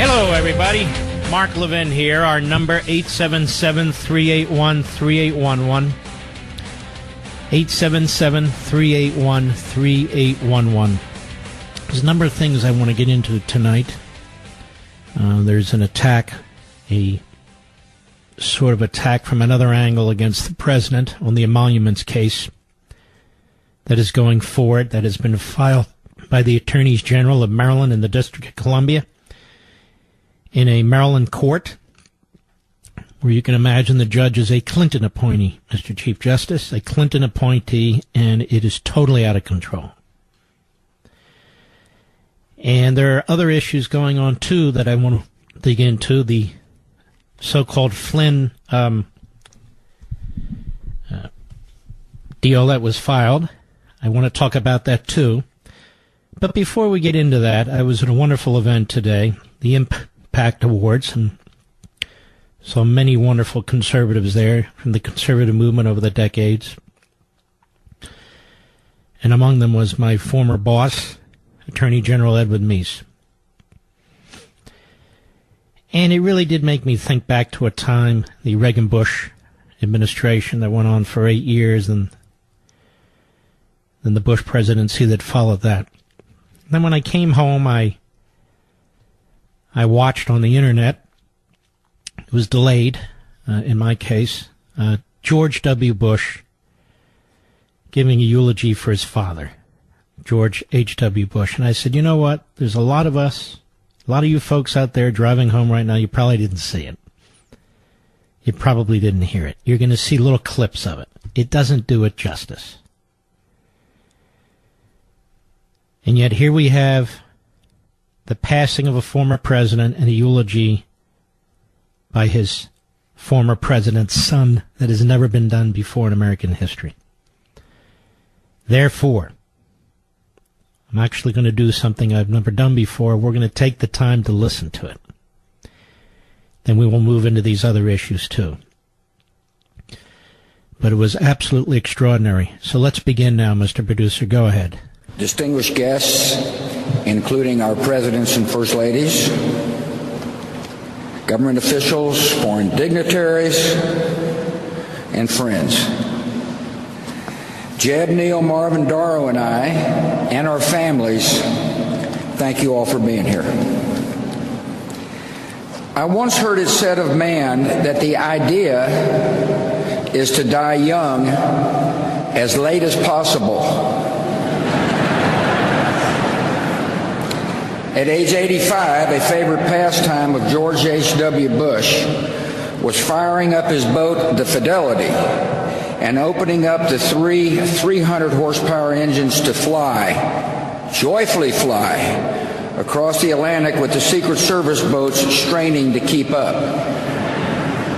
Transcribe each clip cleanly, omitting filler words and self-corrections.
Hello, everybody. Mark Levin here. Our number, 877-381-3811. 877-381-3811. There's a number of things I want to get into tonight. There's an attack, a sort of attack from another angle against the president on the emoluments case that is going forward, that has been filed by the Attorneys General of Maryland and the District of Columbia in a Maryland court where you can imagine the judge is a Clinton appointee, Mr. Chief Justice, a Clinton appointee, and it is totally out of control. And there are other issues going on, too, that I want to dig into. The so-called Flynn deal that was filed. I want to talk about that, too. But before we get into that, I was at a wonderful event today, the Impact Awards, and saw many wonderful conservatives there from the conservative movement over the decades. And among them was my former boss, Attorney General Edward Meese. And it really did make me think back to a time, the Reagan-Bush administration that went on for 8 years, and then the Bush presidency that followed that. Then when I came home, I watched on the internet, it was delayed, in my case, George W. Bush giving a eulogy for his father, George H.W. Bush. And I said, you know what? There's a lot of us, a lot of you folks out there driving home right now, you probably didn't see it. You probably didn't hear it. You're going to see little clips of it. It doesn't do it justice. And yet here we have the passing of a former president and a eulogy by his former president's son that has never been done before in American history. Therefore, I'm actually going to do something I've never done before. We're going to take the time to listen to it. Then we will move into these other issues too. But it was absolutely extraordinary. So let's begin now, Mr. Producer. Go ahead. Distinguished guests, including our presidents and first ladies, government officials, foreign dignitaries, and friends. Jeb, Neil, Marvin, Darrow, and I, and our families, thank you all for being here. I once heard it said of man that the idea is to die young as late as possible. At age 85, a favorite pastime of George H.W. Bush was firing up his boat, the Fidelity, and opening up the three 300-horsepower engines to fly, joyfully fly, across the Atlantic with the Secret Service boats straining to keep up.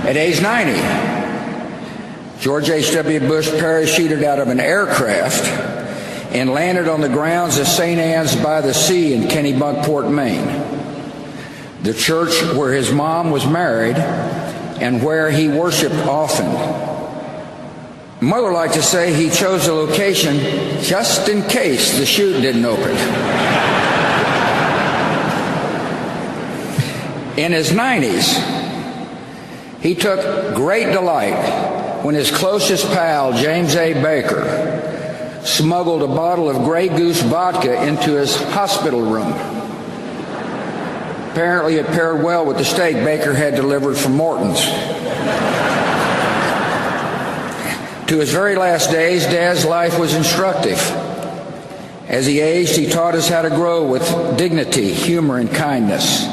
At age 90, George H.W. Bush parachuted out of an aircraft and landed on the grounds of St. Anne's by the Sea in Kennebunkport, Maine, the church where his mom was married and where he worshiped often. Mother liked to say he chose the location just in case the chute didn't open. In his 90s, he took great delight when his closest pal, James A. Baker, smuggled a bottle of Grey Goose vodka into his hospital room. Apparently it paired well with the steak Baker had delivered from Morton's. To his very last days, Dad's life was instructive. As he aged, he taught us how to grow with dignity, humor, and kindness.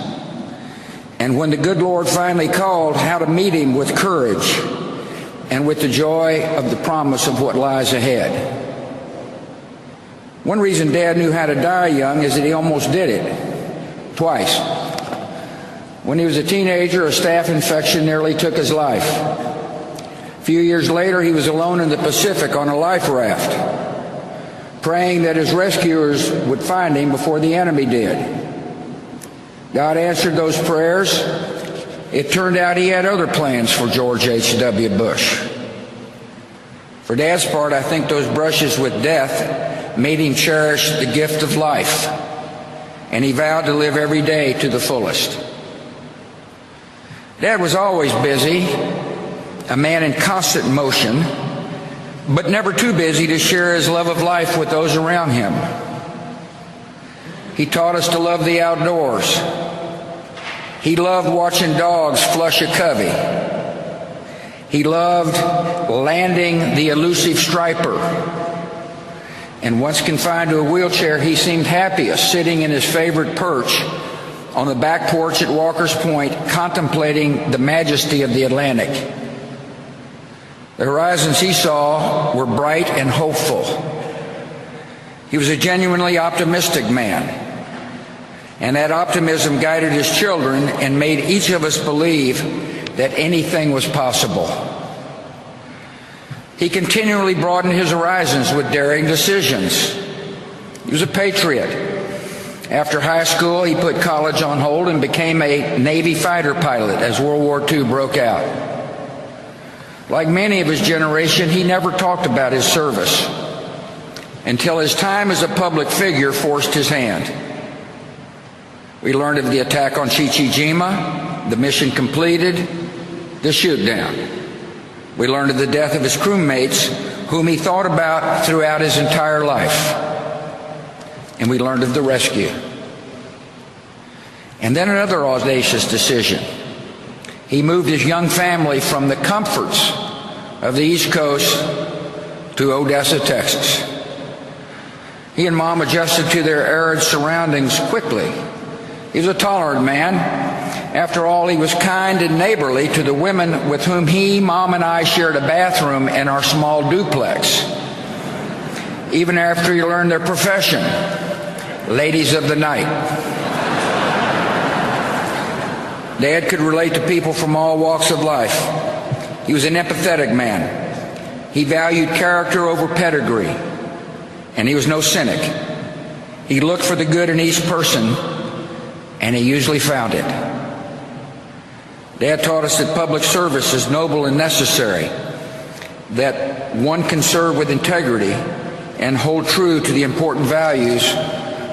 And when the good Lord finally called, how to meet him with courage and with the joy of the promise of what lies ahead. One reason Dad knew how to die young is that he almost did it. Twice. When he was a teenager, a staph infection nearly took his life. A few years later, he was alone in the Pacific on a life raft, praying that his rescuers would find him before the enemy did. God answered those prayers. It turned out he had other plans for George H.W. Bush. For Dad's part, I think those brushes with death made him cherish the gift of life, and he vowed to live every day to the fullest. Dad was always busy, a man in constant motion, but never too busy to share his love of life with those around him. He taught us to love the outdoors. He loved watching dogs flush a covey. He loved landing the elusive striper. And once confined to a wheelchair, he seemed happiest sitting in his favorite perch on the back porch at Walker's Point, contemplating the majesty of the Atlantic. The horizons he saw were bright and hopeful. He was a genuinely optimistic man, and that optimism guided his children and made each of us believe that anything was possible. He continually broadened his horizons with daring decisions. He was a patriot. After high school, he put college on hold and became a Navy fighter pilot as World War II broke out. Like many of his generation, he never talked about his service until his time as a public figure forced his hand. We learned of the attack on Chichijima, the mission completed, the shoot-down. We learned of the death of his crewmates, whom he thought about throughout his entire life. And we learned of the rescue. And then another audacious decision. He moved his young family from the comforts of the East Coast to Odessa, Texas. He and Mom adjusted to their arid surroundings quickly. He was a tolerant man. After all, he was kind and neighborly to the women with whom he, Mom, and I shared a bathroom in our small duplex. Even after he learned their profession, ladies of the night. Dad could relate to people from all walks of life. He was an empathetic man. He valued character over pedigree, and he was no cynic. He looked for the good in each person, and he usually found it. Dad taught us that public service is noble and necessary, that one can serve with integrity and hold true to the important values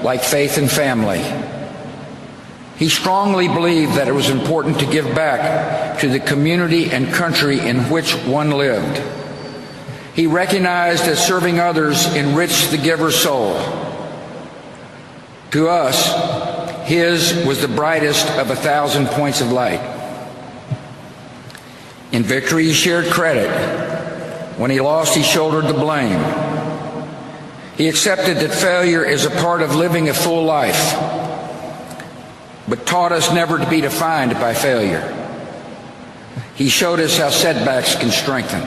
like faith and family. He strongly believed that it was important to give back to the community and country in which one lived. He recognized that serving others enriched the giver's soul. To us, his was the brightest of 1,000 points of light. In victory, he shared credit. When he lost, he shouldered the blame. He accepted that failure is a part of living a full life, but taught us never to be defined by failure. He showed us how setbacks can strengthen.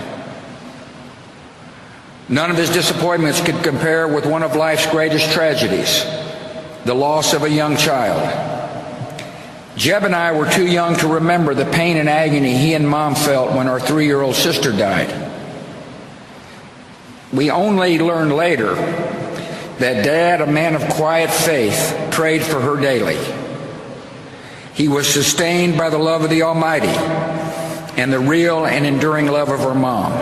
None of his disappointments could compare with one of life's greatest tragedies, the loss of a young child. Jeb and I were too young to remember the pain and agony he and Mom felt when our 3-year-old sister died. We only learned later that Dad, a man of quiet faith, prayed for her daily. He was sustained by the love of the Almighty and the real and enduring love of her Mom.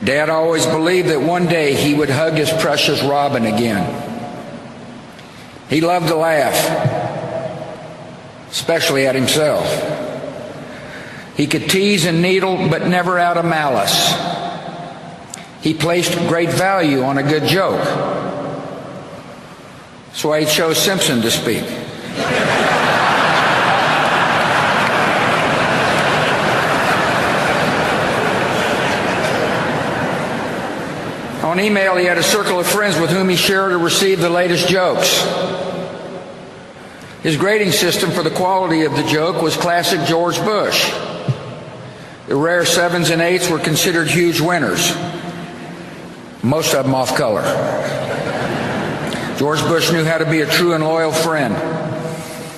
Dad always believed that one day he would hug his precious Robin again. He loved to laugh, especially at himself. He could tease and needle, but never out of malice. He placed great value on a good joke. That's why he chose Simpson to speak. On email, he had a circle of friends with whom he shared or received the latest jokes. His grading system for the quality of the joke was classic George Bush. The rare 7s and 8s were considered huge winners, most of them off color. George Bush knew how to be a true and loyal friend.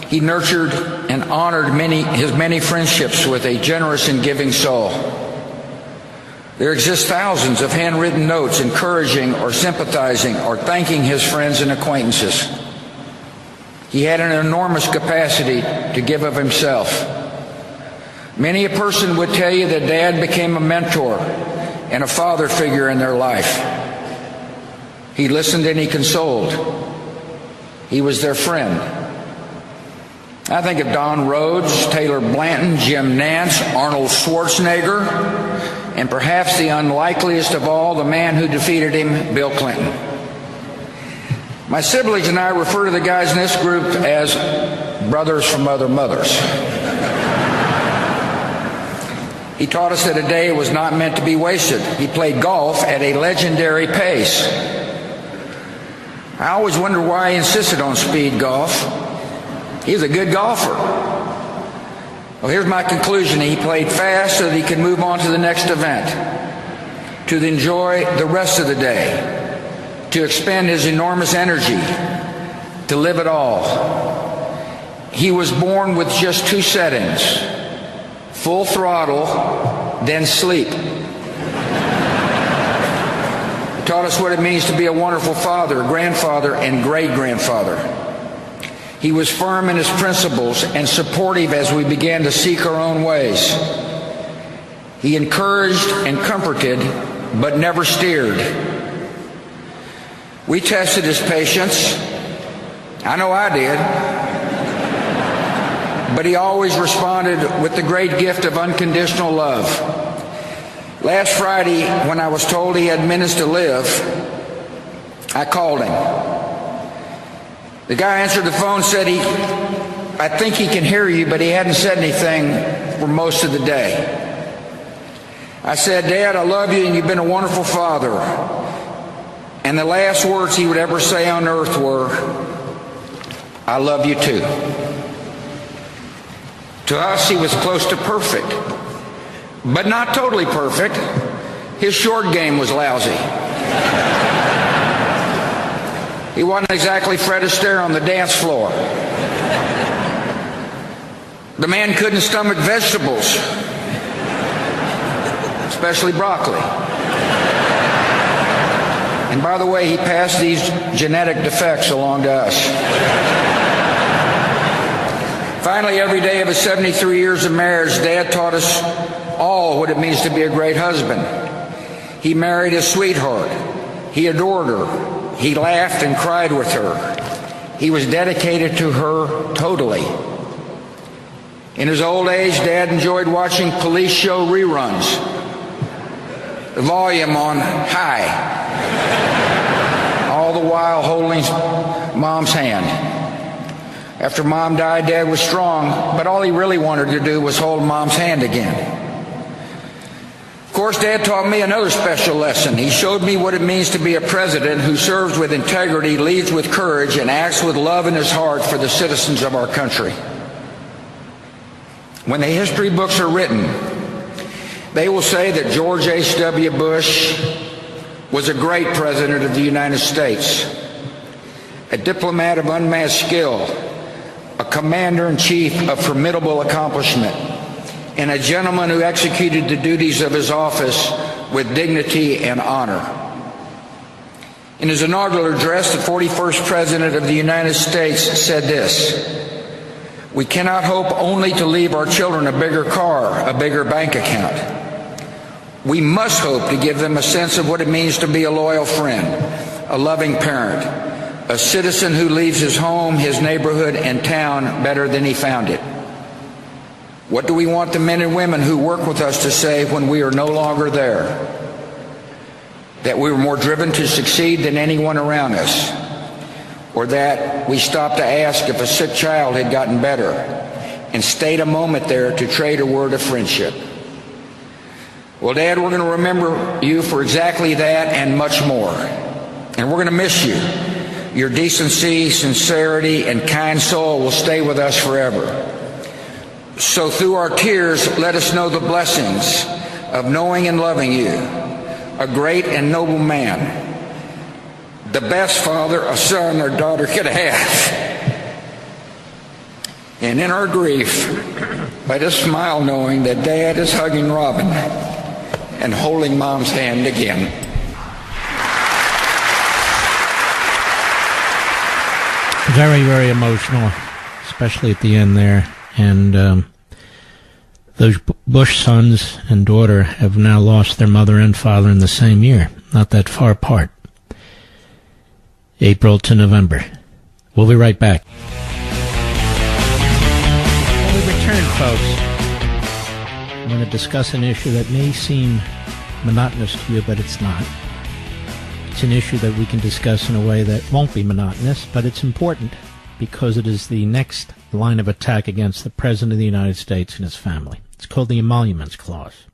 He nurtured and honored his many friendships with a generous and giving soul. There exist thousands of handwritten notes encouraging or sympathizing or thanking his friends and acquaintances. He had an enormous capacity to give of himself. Many a person would tell you that Dad became a mentor and a father figure in their life. He listened and he consoled. He was their friend. I think of Don Rhodes, Taylor Blanton, Jim Nance, Arnold Schwarzenegger, and perhaps the unlikeliest of all, the man who defeated him, Bill Clinton. My siblings and I refer to the guys in this group as brothers from other mothers. He taught us that a day was not meant to be wasted. He played golf at a legendary pace. I always wondered why he insisted on speed golf. He was a good golfer. Well, here's my conclusion. He played fast so that he could move on to the next event, to enjoy the rest of the day, to expend his enormous energy, to live it all. He was born with just two settings: full throttle, then sleep. He taught us what it means to be a wonderful father, grandfather, and great-grandfather. He was firm in his principles and supportive as we began to seek our own ways. He encouraged and comforted, but never steered. We tested his patience. I know I did. But he always responded with the great gift of unconditional love. Last Friday, when I was told he had minutes to live, I called him. The guy answered the phone, said I think he can hear you, but he hadn't said anything for most of the day. I said, Dad, I love you and you've been a wonderful father. And the last words he would ever say on earth were, I love you too. To us, he was close to perfect, but not totally perfect. His short game was lousy. He wasn't exactly Fred Astaire on the dance floor. The man couldn't stomach vegetables, especially broccoli. And by the way, he passed these genetic defects along to us. Finally, every day of his 73 years of marriage, Dad taught us all what it means to be a great husband. He married his sweetheart. He adored her. He laughed and cried with her. He was dedicated to her totally. In his old age, Dad enjoyed watching police show reruns, the volume on high, all the while holding Mom's hand. After Mom died, Dad was strong, but all he really wanted to do was hold Mom's hand again. Of course, Dad taught me another special lesson. He showed me what it means to be a president who serves with integrity, leads with courage, and acts with love in his heart for the citizens of our country. When the history books are written, they will say that George H.W. Bush was a great president of the United States, a diplomat of unmatched skill, a commander-in-chief of formidable accomplishment, and a gentleman who executed the duties of his office with dignity and honor. In his inaugural address, the 41st President of the United States said this: "We cannot hope only to leave our children a bigger car, a bigger bank account. We must hope to give them a sense of what it means to be a loyal friend, a loving parent, a citizen who leaves his home, his neighborhood, and town better than he found it. What do we want the men and women who work with us to say when we are no longer there? That we were more driven to succeed than anyone around us, or that we stopped to ask if a sick child had gotten better and stayed a moment there to trade a word of friendship? Well, Dad, we're going to remember you for exactly that and much more. And we're going to miss you. Your decency, sincerity, and kind soul will stay with us forever. So through our tears, let us know the blessings of knowing and loving you, a great and noble man, the best father a son or daughter could have. And in our grief, let us smile knowing that Dad is hugging Robin and holding Mom's hand again." Very, very emotional, especially at the end there. And those Bush sons and daughter have now lost their mother and father in the same year, not that far apart. April to November. We'll be right back. folks. I'm going to discuss an issue that may seem monotonous to you, but it's not. It's an issue that we can discuss in a way that won't be monotonous, but it's important because it is the next line of attack against the President of the United States and his family. It's called the Emoluments Clause.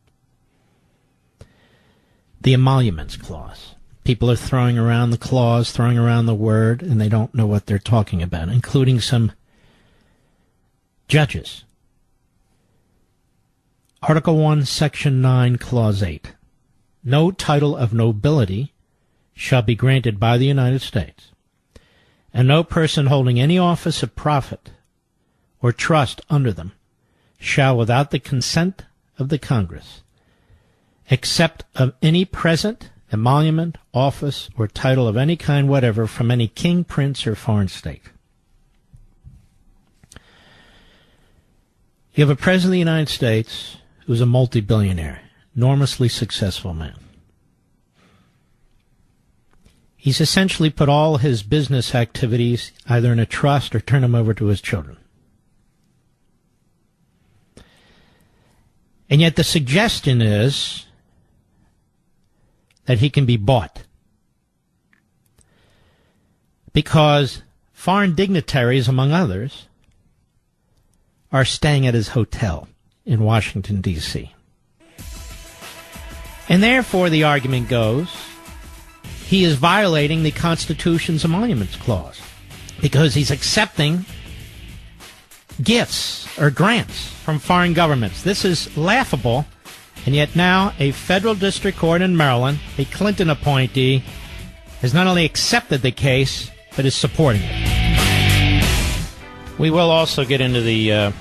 The Emoluments Clause. People are throwing around the clause, throwing around the word, and they don't know what they're talking about, including some judges. Article 1, Section 9, Clause 8. No title of nobility shall be granted by the United States, and no person holding any office of profit or trust under them shall, without the consent of the Congress, accept of any present, emolument, office, or title of any kind whatever from any king, prince, or foreign state. You have a President of the United States who's a multi-billionaire, enormously successful man. He's essentially put all his business activities either in a trust or turned them over to his children. And yet the suggestion is that he can be bought because foreign dignitaries, among others, are staying at his hotel in Washington, D.C. And therefore, the argument goes, he is violating the Constitution's Emoluments Clause because he's accepting gifts or grants from foreign governments. This is laughable, and yet now a federal district court in Maryland, a Clinton appointee, has not only accepted the case, but is supporting it. We will also get into the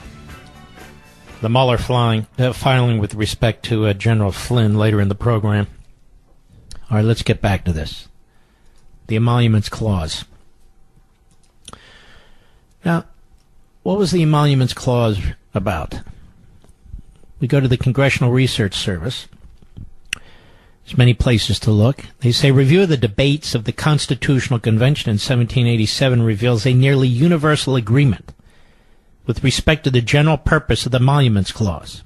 Mueller filing with respect to General Flynn later in the program. All right, let's get back to this. The Emoluments Clause. Now, what was the Emoluments Clause about? We go to the Congressional Research Service. There's many places to look. They say, review of the debates of the Constitutional Convention in 1787 reveals a nearly universal agreement with respect to the general purpose of the Emoluments Clause.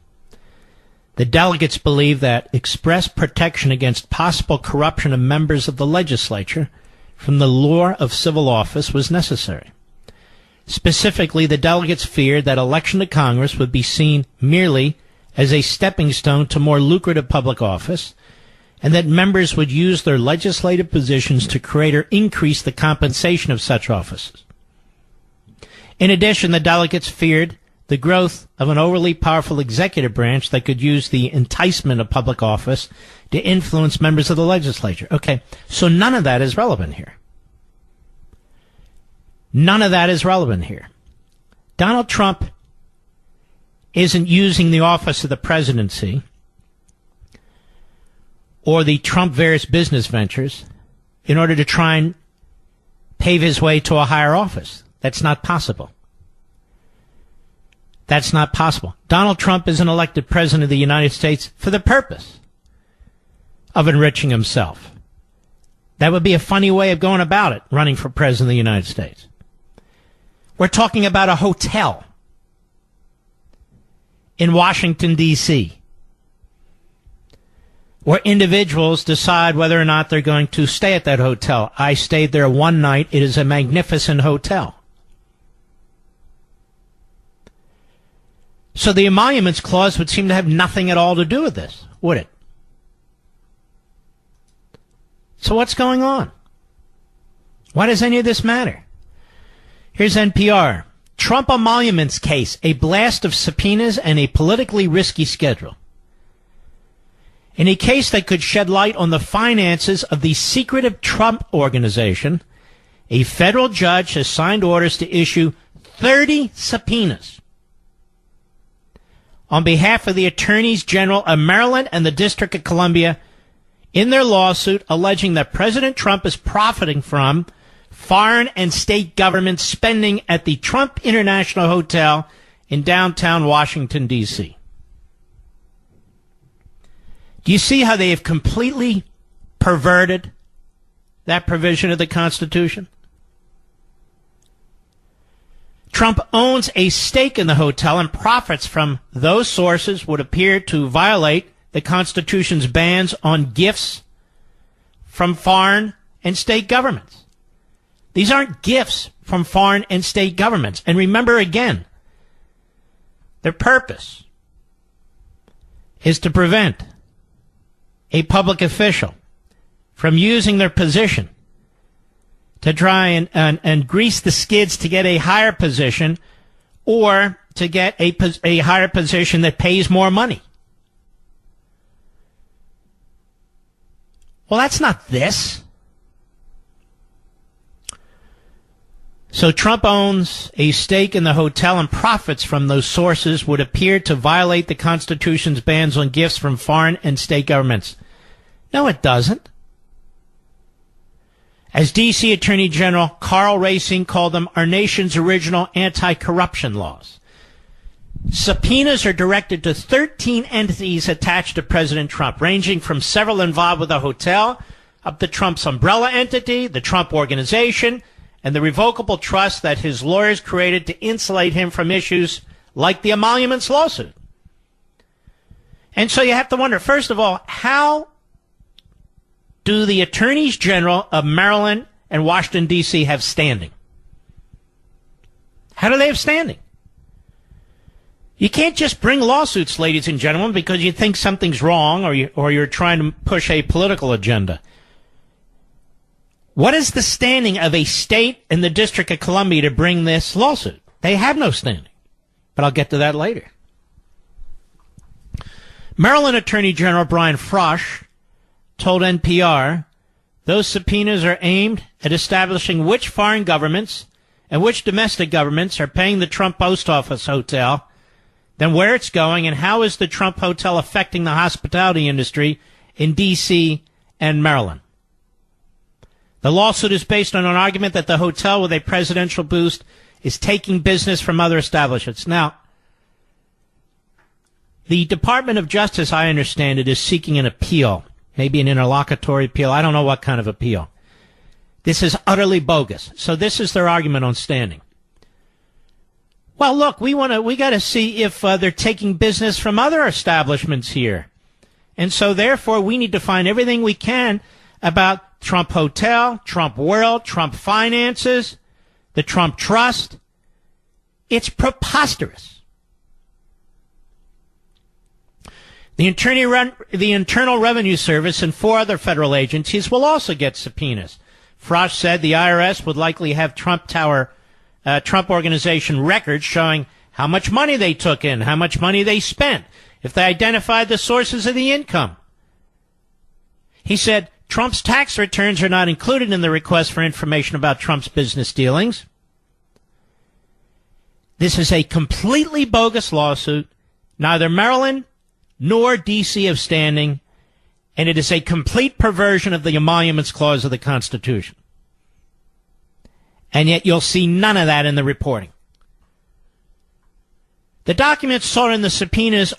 The delegates believe that express protection against possible corruption of members of the legislature from the lure of civil office was necessary. Specifically, the delegates feared that election to Congress would be seen merely as a stepping stone to more lucrative public office, and that members would use their legislative positions to create or increase the compensation of such offices. In addition, the delegates feared the growth of an overly powerful executive branch that could use the enticement of public office to influence members of the legislature. Okay, so none of that is relevant here. None of that is relevant here. Donald Trump isn't using the office of the presidency or the Trump various business ventures in order to try and pave his way to a higher office. That's not possible. That's not possible. Donald Trump is an elected president of the United States for the purpose of enriching himself. That would be a funny way of going about it, running for president of the United States. We're talking about a hotel in Washington, D.C., where individuals decide whether or not they're going to stay at that hotel. I stayed there one night. It is a magnificent hotel. So the Emoluments Clause would seem to have nothing at all to do with this, would it? So what's going on? Why does any of this matter? Here's NPR. Trump emoluments case, a blast of subpoenas and a politically risky schedule. In a case that could shed light on the finances of the secretive Trump organization, a federal judge has signed orders to issue 30 subpoenas on behalf of the attorneys general of Maryland and the District of Columbia in their lawsuit alleging that President Trump is profiting from foreign and state government spending at the Trump International Hotel in downtown Washington, D.C. Do you see how they have completely perverted that provision of the Constitution? Trump owns a stake in the hotel, and profits from those sources would appear to violate the Constitution's bans on gifts from foreign and state governments. These aren't gifts from foreign and state governments. And remember again, their purpose is to prevent a public official from using their position to try and grease the skids to get a higher position, or to get a higher position that pays more money. Well, that's not this. So Trump owns a stake in the hotel, and profits from those sources would appear to violate the Constitution's bans on gifts from foreign and state governments. No, it doesn't. As D.C. Attorney General Carl Racine called them, our nation's original anti-corruption laws. Subpoenas are directed to 13 entities attached to President Trump, ranging from several involved with the hotel, up to Trump's umbrella entity, the Trump Organization, and the revocable trust that his lawyers created to insulate him from issues like the emoluments lawsuit. And so you have to wonder, first of all, how do the attorneys general of Maryland and Washington, D.C. have standing? How do they have standing? You can't just bring lawsuits, ladies and gentlemen, because you think something's wrong, or you're trying to push a political agenda. What is the standing of a state in the District of Columbia to bring this lawsuit? They have no standing. But I'll get to that later. Maryland Attorney General Brian Frosch told NPR those subpoenas are aimed at establishing which foreign governments and which domestic governments are paying the Trump Post Office Hotel, then where it's going, and how is the Trump Hotel affecting the hospitality industry in D.C. and Maryland. The lawsuit is based on an argument that the hotel with a presidential boost is taking business from other establishments. Now, the Department of Justice, I understand it, is seeking an appeal, maybe an interlocutory appeal. I don't know what kind of appeal. This is utterly bogus. So this is their argument on standing. Well, look, we got to see if they're taking business from other establishments here. And so therefore we need to find everything we can about Trump Hotel, Trump World, Trump Finances, the Trump Trust. It's preposterous. The Internal Revenue Service and 4 other federal agencies will also get subpoenas. Frosch said the IRS would likely have Trump Organization records showing how much money they took in, how much money they spent, if they identified the sources of the income. He said Trump's tax returns are not included in the request for information about Trump's business dealings. This is a completely bogus lawsuit. Neither Maryland nor D.C. have standing, and it is a complete perversion of the emoluments clause of the Constitution. And yet you'll see none of that in the reporting. The documents sought in the subpoenas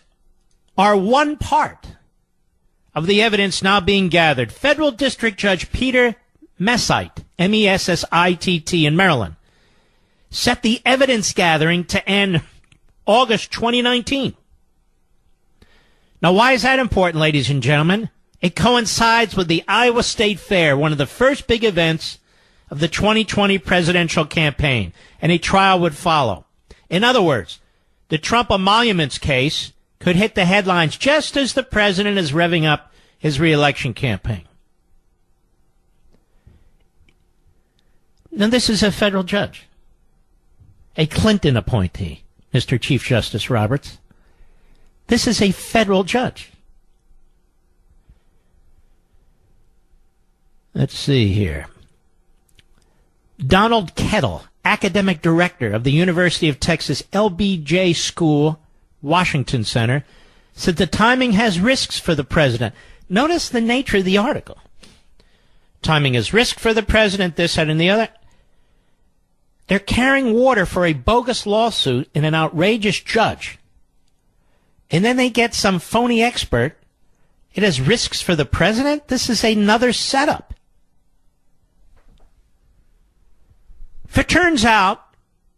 are one part of the evidence now being gathered. Federal District Judge Peter Messitt, M-E-S-S-I-T-T, in Maryland, set the evidence gathering to end August 2019. Now, why is that important, ladies and gentlemen? It coincides with the Iowa State Fair, one of the first big events of the 2020 presidential campaign, and a trial would follow. In other words, the Trump emoluments case could hit the headlines just as the president is revving up his reelection campaign. Now, this is a federal judge, a Clinton appointee, Mr. Chief Justice Roberts. This is a federal judge. Let's see here. Donald Kettle, academic director of the University of Texas LBJ School, Washington Center, said the timing has risks for the president. Notice the nature of the article. Timing is risk for the president, this, that, and the other. They're carrying water for a bogus lawsuit in an outrageous judge. And then they get some phony expert. It has risks for the president? This is another setup. If it turns out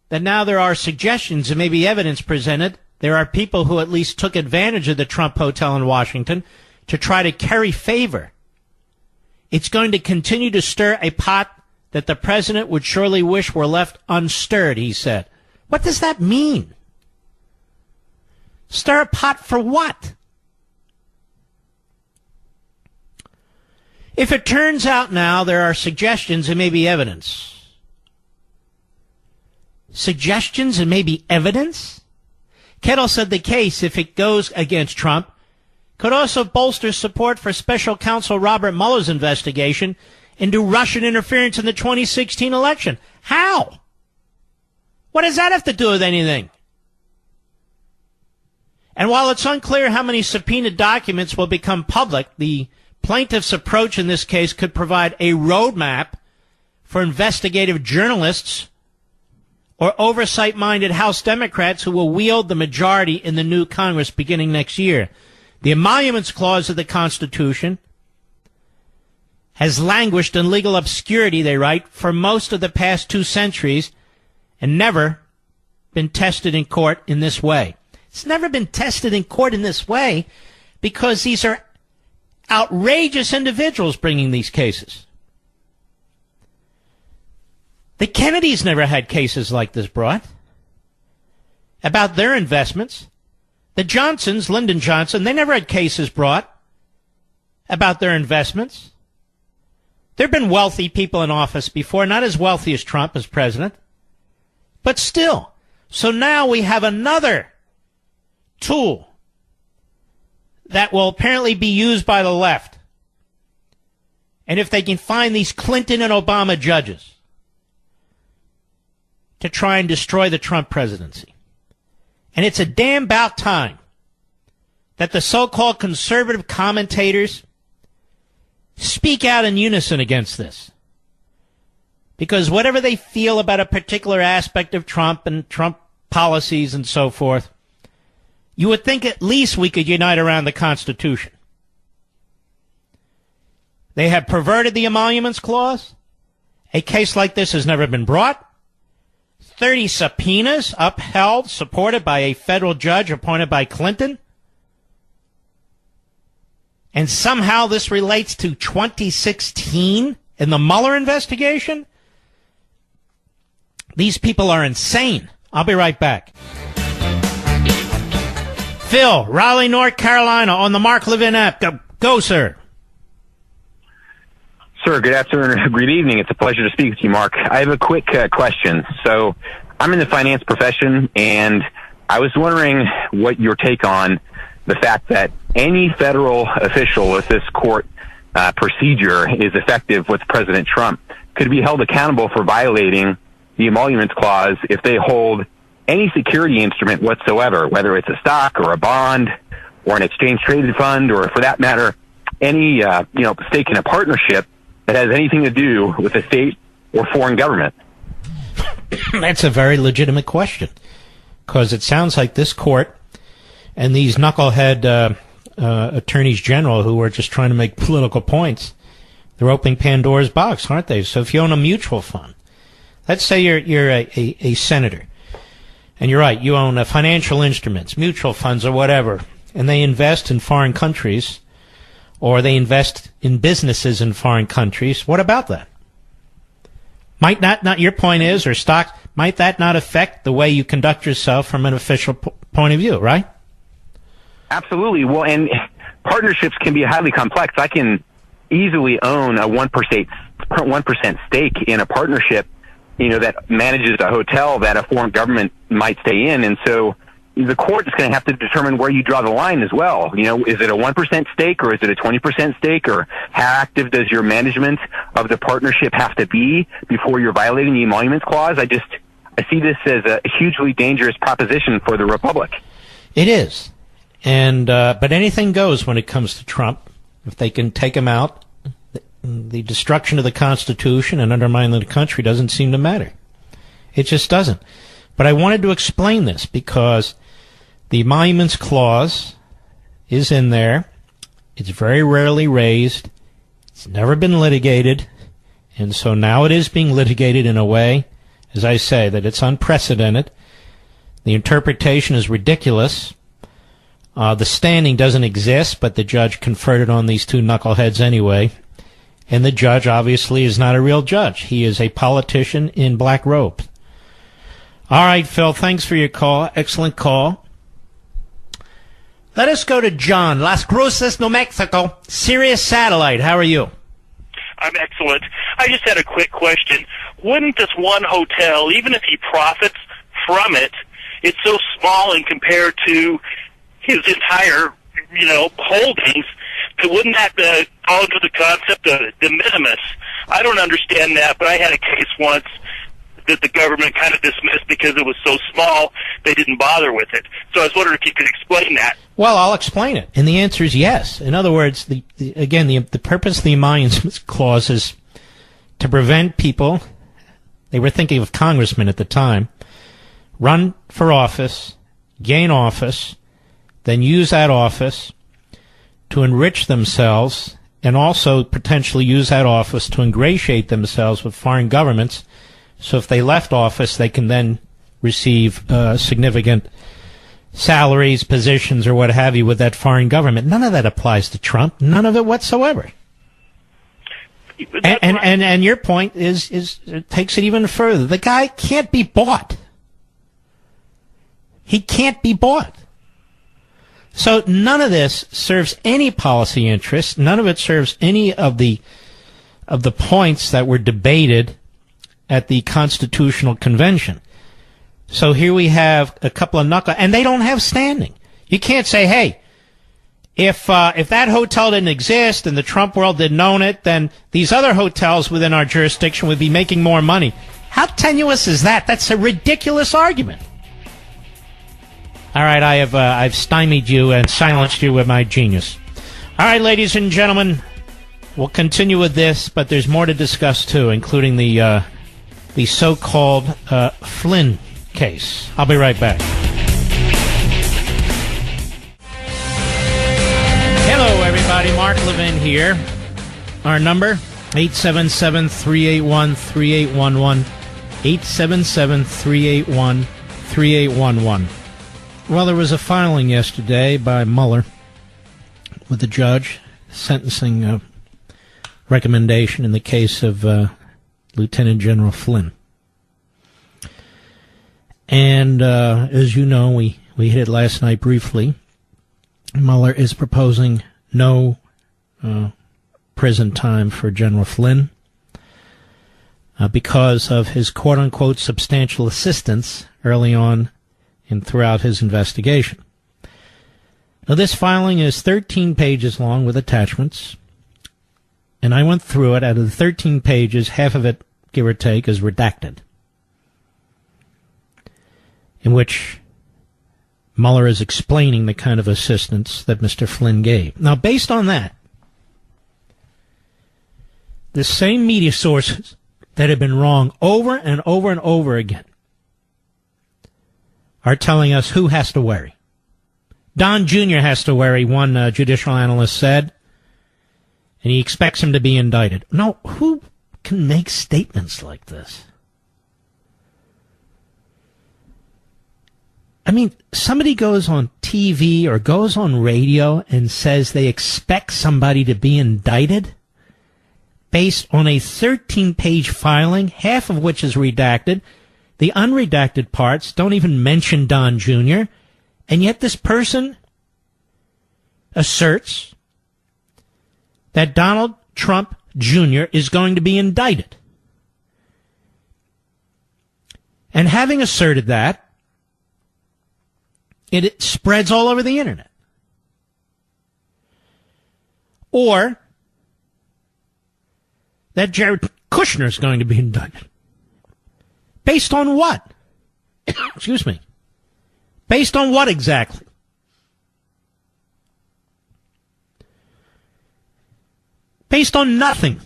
that now there are suggestions and maybe evidence presented. There are people who at least took advantage of the Trump Hotel in Washington to try to curry favor. It's going to continue to stir a pot that the president would surely wish were left unstirred, he said. What does that mean? Stir a pot for what? If it turns out now there are suggestions and maybe evidence. Suggestions and maybe evidence? Kettle said the case, if it goes against Trump, could also bolster support for special counsel Robert Mueller's investigation into Russian interference in the 2016 election. How? What does that have to do with anything? And while it's unclear how many subpoenaed documents will become public, the plaintiff's approach in this case could provide a roadmap for investigative journalists or oversight-minded House Democrats who will wield the majority in the new Congress beginning next year. The Emoluments Clause of the Constitution has languished in legal obscurity, they write, for most of the past 2 centuries and never been tested in court in this way. It's never been tested in court in this way because these are outrageous individuals bringing these cases. The Kennedys never had cases like this brought about their investments. The Johnsons, Lyndon Johnson, they never had cases brought about their investments. There have been wealthy people in office before, not as wealthy as Trump as president, but still. So now we have another tool that will apparently be used by the left. And if they can find these Clinton and Obama judges to try and destroy the Trump presidency. And it's a damn about time that the so-called conservative commentators speak out in unison against this. Because whatever they feel about a particular aspect of Trump and Trump policies and so forth, you would think at least we could unite around the Constitution. They have perverted the Emoluments Clause. A case like this has never been brought. 30 subpoenas upheld, supported by a federal judge appointed by Clinton. And somehow this relates to 2016 in the Mueller investigation? These people are insane. I'll be right back. Phil, Raleigh, North Carolina, on the Mark Levin app. Go, sir. Sir, good afternoon. Good evening. It's a pleasure to speak with you, Mark. I have a quick question. So I'm in the finance profession, and I was wondering what your take on the fact that any federal official, if this court procedure is effective with President Trump, could be held accountable for violating the Emoluments Clause if they hold any security instrument whatsoever, whether it's a stock or a bond or an exchange-traded fund, or for that matter, any stake in a partnership that has anything to do with a state or foreign government? That's a very legitimate question, because it sounds like this court and these knucklehead attorneys general who are just trying to make political points, they're opening Pandora's box, aren't they? So if you own a mutual fund, let's say you're a senator, and you're right, you own financial instruments, mutual funds or whatever, and they invest in foreign countries, or they invest in businesses in foreign countries. What about that? Might not your point is, or stocks, might that not affect the way you conduct yourself from an official point of view, right? Absolutely. Well, and partnerships can be highly complex. I can easily own a 1% stake in a partnership, that manages a hotel that a foreign government might stay in. And so the court is going to have to determine where you draw the line as well. Is it a 1% stake, or is it a 20% stake, or how active does your management of the partnership have to be before you're violating the Emoluments Clause? I see this as a hugely dangerous proposition for the Republic. It is. And but anything goes when it comes to Trump. If they can take him out, the destruction of the Constitution and undermining the country doesn't seem to matter. It just doesn't. But I wanted to explain this because the Emoluments Clause is in there. It's very rarely raised. It's never been litigated. And so now it is being litigated in a way as I say, that it's unprecedented. The interpretation is ridiculous. The standing doesn't exist, but the judge conferred it on these two knuckleheads anyway. And the judge obviously is not a real judge. He is a politician in black robes. All right, Phil, thanks for your call. Excellent call. Let us go to John, Las Cruces, New Mexico. Sirius Satellite, how are you? I'm excellent. I just had a quick question. Wouldn't this one hotel, even if he profits from it, it's so small and compared to his entire, holdings, wouldn't that fall into the concept of de minimis? I don't understand that, but I had a case once that the government kind of dismissed because it was so small, they didn't bother with it. So I was wondering if you could explain that. Well, I'll explain it. And the answer is yes. In other words, the purpose of the emoluments clause is to prevent people, they were thinking of congressmen at the time, run for office, gain office, then use that office to enrich themselves and also potentially use that office to ingratiate themselves with foreign governments. So if they left office, they can then receive significant salaries, positions, or what have you with that foreign government. None of that applies to Trump. None of it whatsoever. And your point is it takes it even further. The guy can't be bought. He can't be bought. So none of this serves any policy interest. None of it serves any of the points that were debated at the Constitutional Convention. So here we have a couple of and they don't have standing. You can't say, hey, if that hotel didn't exist and the Trump world didn't own it, then these other hotels within our jurisdiction would be making more money. How tenuous is that? That's a ridiculous argument. All right, I've stymied you and silenced you with my genius. All right, ladies and gentlemen, we'll continue with this, but there's more to discuss too, including the so-called Flynn case. I'll be right back. Hello, everybody. Mark Levin here. Our number, 877-381-3811. 877-381-3811. Well, there was a filing yesterday by Mueller with the judge sentencing recommendation in the case of Lieutenant General Flynn. And as you know, we hit it last night briefly. Mueller is proposing no prison time for General Flynn because of his quote-unquote substantial assistance early on and throughout his investigation. Now, this filing is 13 pages long with attachments, and I went through it. Out of the 13 pages, half of it, give or take, is redacted, in which Mueller is explaining the kind of assistance that Mr. Flynn gave. Now, based on that, the same media sources that have been wrong over and over and over again are telling us who has to worry. Don Jr. has to worry, one judicial analyst said, and he expects him to be indicted. No, who can make statements like this? I mean, somebody goes on TV or goes on radio and says they expect somebody to be indicted based on a 13-page filing, half of which is redacted. The unredacted parts don't even mention Don Jr., and yet this person asserts that Donald Trump Jr. is going to be indicted. And having asserted that, it spreads all over the internet. Or that Jared Kushner is going to be indicted. Based on what? Excuse me. Based on what exactly? Based on nothing.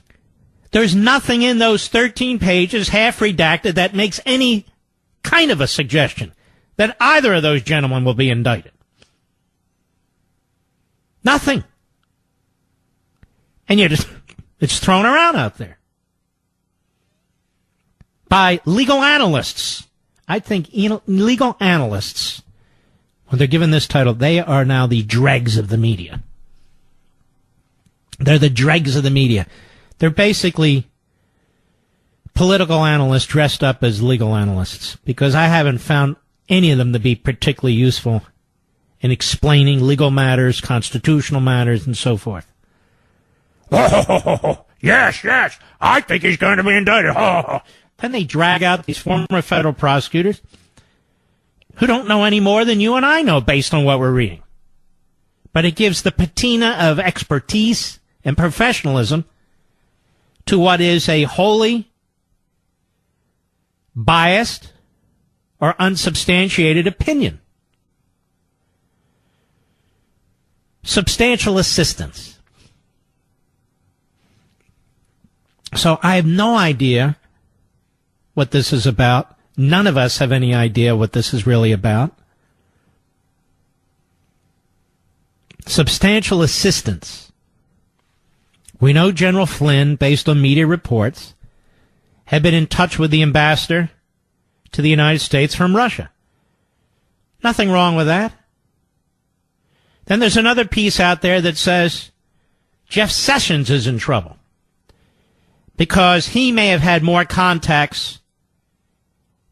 There's nothing in those 13 pages, half redacted, that makes any kind of a suggestion that either of those gentlemen will be indicted. Nothing. And yet it's thrown around out there. by legal analysts. I think legal analysts, when they're given this title, they are now the dregs of the media. They're the dregs of the media. They're basically political analysts dressed up as legal analysts, because I haven't found any of them to be particularly useful in explaining legal matters, constitutional matters, and so forth. Oh, yes, I think he's going to be indicted. Then they drag out these former federal prosecutors who don't know any more than you and I know based on what we're reading. But it gives the patina of expertise and professionalism to what is a wholly biased or unsubstantiated opinion. Substantial assistance. So I have no idea what this is about. None of us have any idea what this is really about. Substantial assistance. We know General Flynn, based on media reports, had been in touch with the ambassador to the United States from Russia. Nothing wrong with that. Then there's another piece out there that says Jeff Sessions is in trouble because he may have had more contacts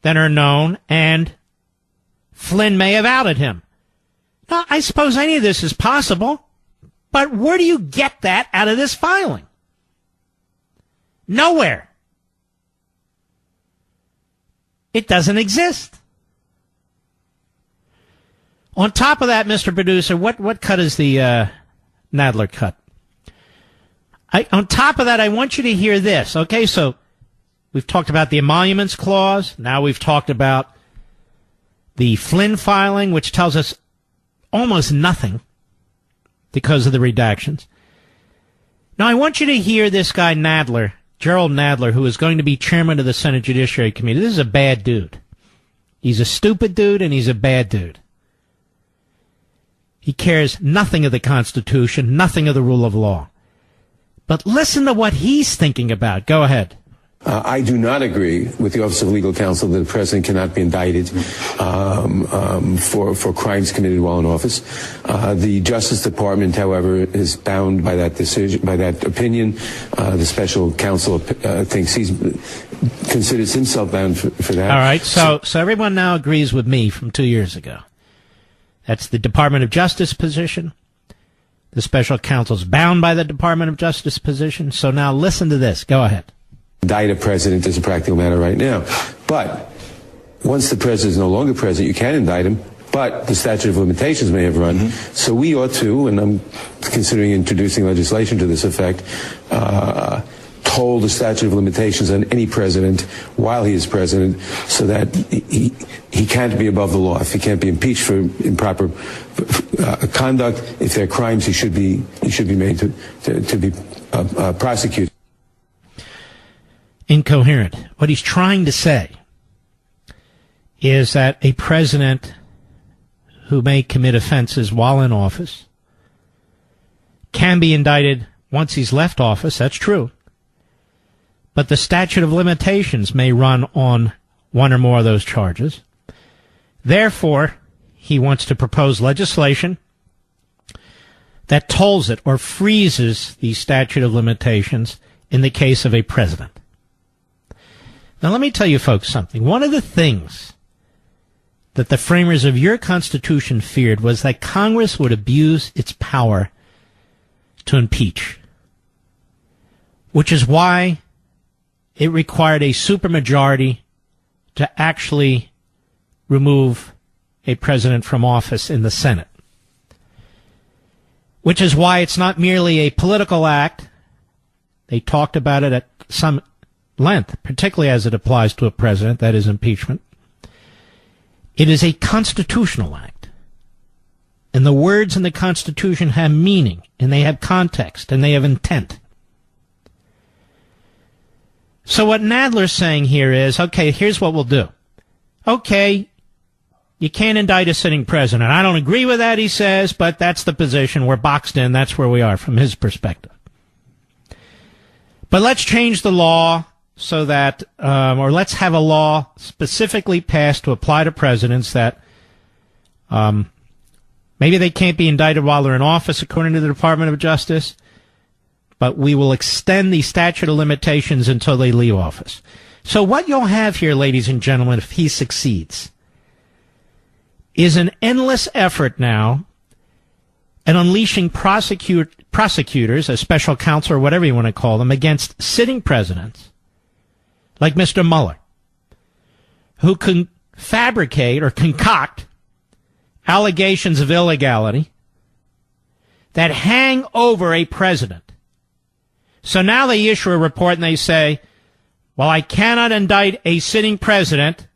than are known, and Flynn may have outed him. Now, I suppose any of this is possible, but where do you get that out of this filing? Nowhere. It doesn't exist. On top of that, Mr. Producer, what cut is the Nadler cut? On top of that, I want you to hear this. Okay, so we've talked about the emoluments clause. Now we've talked about the Flynn filing, which tells us almost nothing because of the redactions. Now I want you to hear this guy Nadler, Gerald Nadler, who is going to be chairman of the Senate Judiciary Committee. This is a bad dude. He's a stupid dude, and he's a bad dude. He cares nothing of the Constitution, nothing of the rule of law. But listen to what he's thinking about. Go ahead. I do not agree with the Office of Legal Counsel that the president cannot be indicted for crimes committed while in office. The Justice Department, however, is bound by that decision, by that opinion. The special counsel thinks considers himself bound for that. All right. So everyone now agrees with me from 2 years ago. That's the Department of Justice position. The special counsel's bound by the Department of Justice position. So now listen to this. Go ahead. Indict a president as a practical matter right now. But once the president is no longer president, you can indict him, but the statute of limitations may have run. Mm-hmm. So we ought to, and I'm considering introducing legislation to this effect, toll the statute of limitations on any president while he is president, so that he can't be above the law. If he can't be impeached for improper conduct, if there are crimes, he should be made to be prosecuted. Incoherent. What he's trying to say is that a president who may commit offenses while in office can be indicted once he's left office. That's true. But the statute of limitations may run on one or more of those charges. Therefore, he wants to propose legislation that tolls it or freezes the statute of limitations in the case of a president. Now, let me tell you folks something. One of the things that the framers of your Constitution feared was that Congress would abuse its power to impeach, which is why it required a supermajority to actually remove a president from office in the Senate, which is why it's not merely a political act. They talked about it at some length, particularly as it applies to a president, that is impeachment. It is a constitutional act. And the words in the Constitution have meaning, and they have context, and they have intent. So what Nadler's saying here is, okay, here's what we'll do. Okay, you can't indict a sitting president. I don't agree with that, he says, but that's the position. We're boxed in. That's where we are from his perspective. But let's change the law so that, or let's have a law specifically passed to apply to presidents that maybe they can't be indicted while they're in office, according to the Department of Justice, but we will extend the statute of limitations until they leave office. So what you'll have here, ladies and gentlemen, if he succeeds, is an endless effort now at unleashing prosecutors, a special counsel or whatever you want to call them, against sitting presidents like Mr. Mueller, who can fabricate or concoct allegations of illegality that hang over a president. So now they issue a report and they say, well, I cannot indict a sitting president.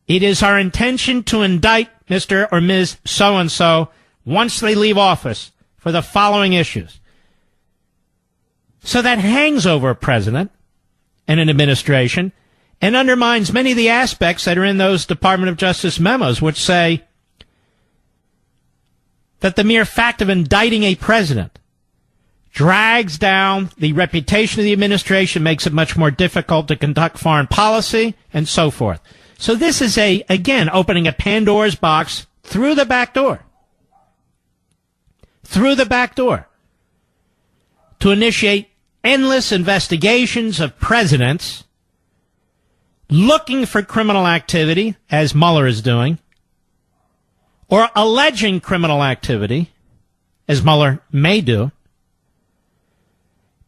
It is our intention to indict Mr. or Ms. So-and-so once they leave office for the following issues. So that hangs over a president and an administration and undermines many of the aspects that are in those Department of Justice memos, which say that the mere fact of indicting a president drags down the reputation of the administration, makes it much more difficult to conduct foreign policy, and so forth. So this is, again, opening a Pandora's box through the back door. Through the back door. To initiate endless investigations of presidents looking for criminal activity, as Mueller is doing, or alleging criminal activity, as Mueller may do.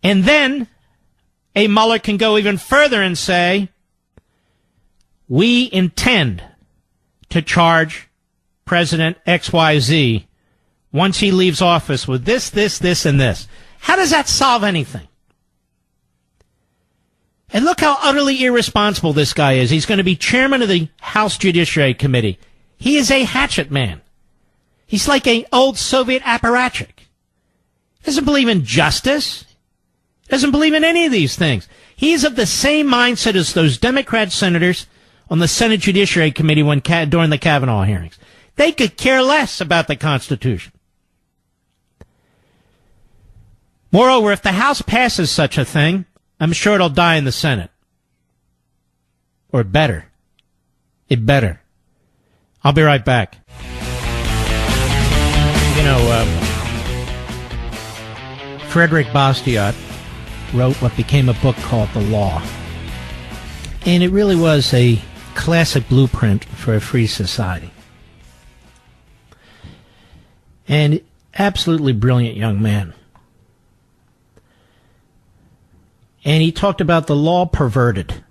And then a Mueller can go even further and say, we intend to charge President XYZ once he leaves office with this, and this. How does that solve anything? And look how utterly irresponsible this guy is. He's going to be chairman of the House Judiciary Committee. He is a hatchet man. He's like an old Soviet apparatchik. He doesn't believe in justice. He doesn't believe in any of these things. He's of the same mindset as those Democrat senators on the Senate Judiciary Committee during the Kavanaugh hearings. They could care less about the Constitution. Moreover, if the House passes such a thing, I'm sure it'll die in the Senate. Or better. It better. I'll be right back. You know, Frederick Bastiat wrote what became a book called The Law. And it really was a classic blueprint for a free society. And absolutely brilliant young man. And he talked about the law perverted.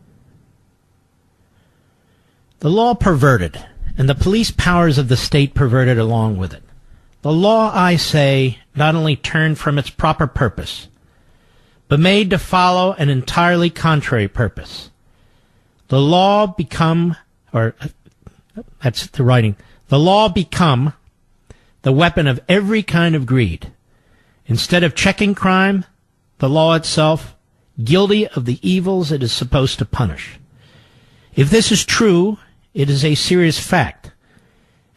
The law perverted, and the police powers of the state perverted along with it. The law, I say, not only turned from its proper purpose, but made to follow an entirely contrary purpose. The law become, or that's the writing, the law become the weapon of every kind of greed. Instead of checking crime, the law itself, guilty of the evils it is supposed to punish. If this is true, it is a serious fact,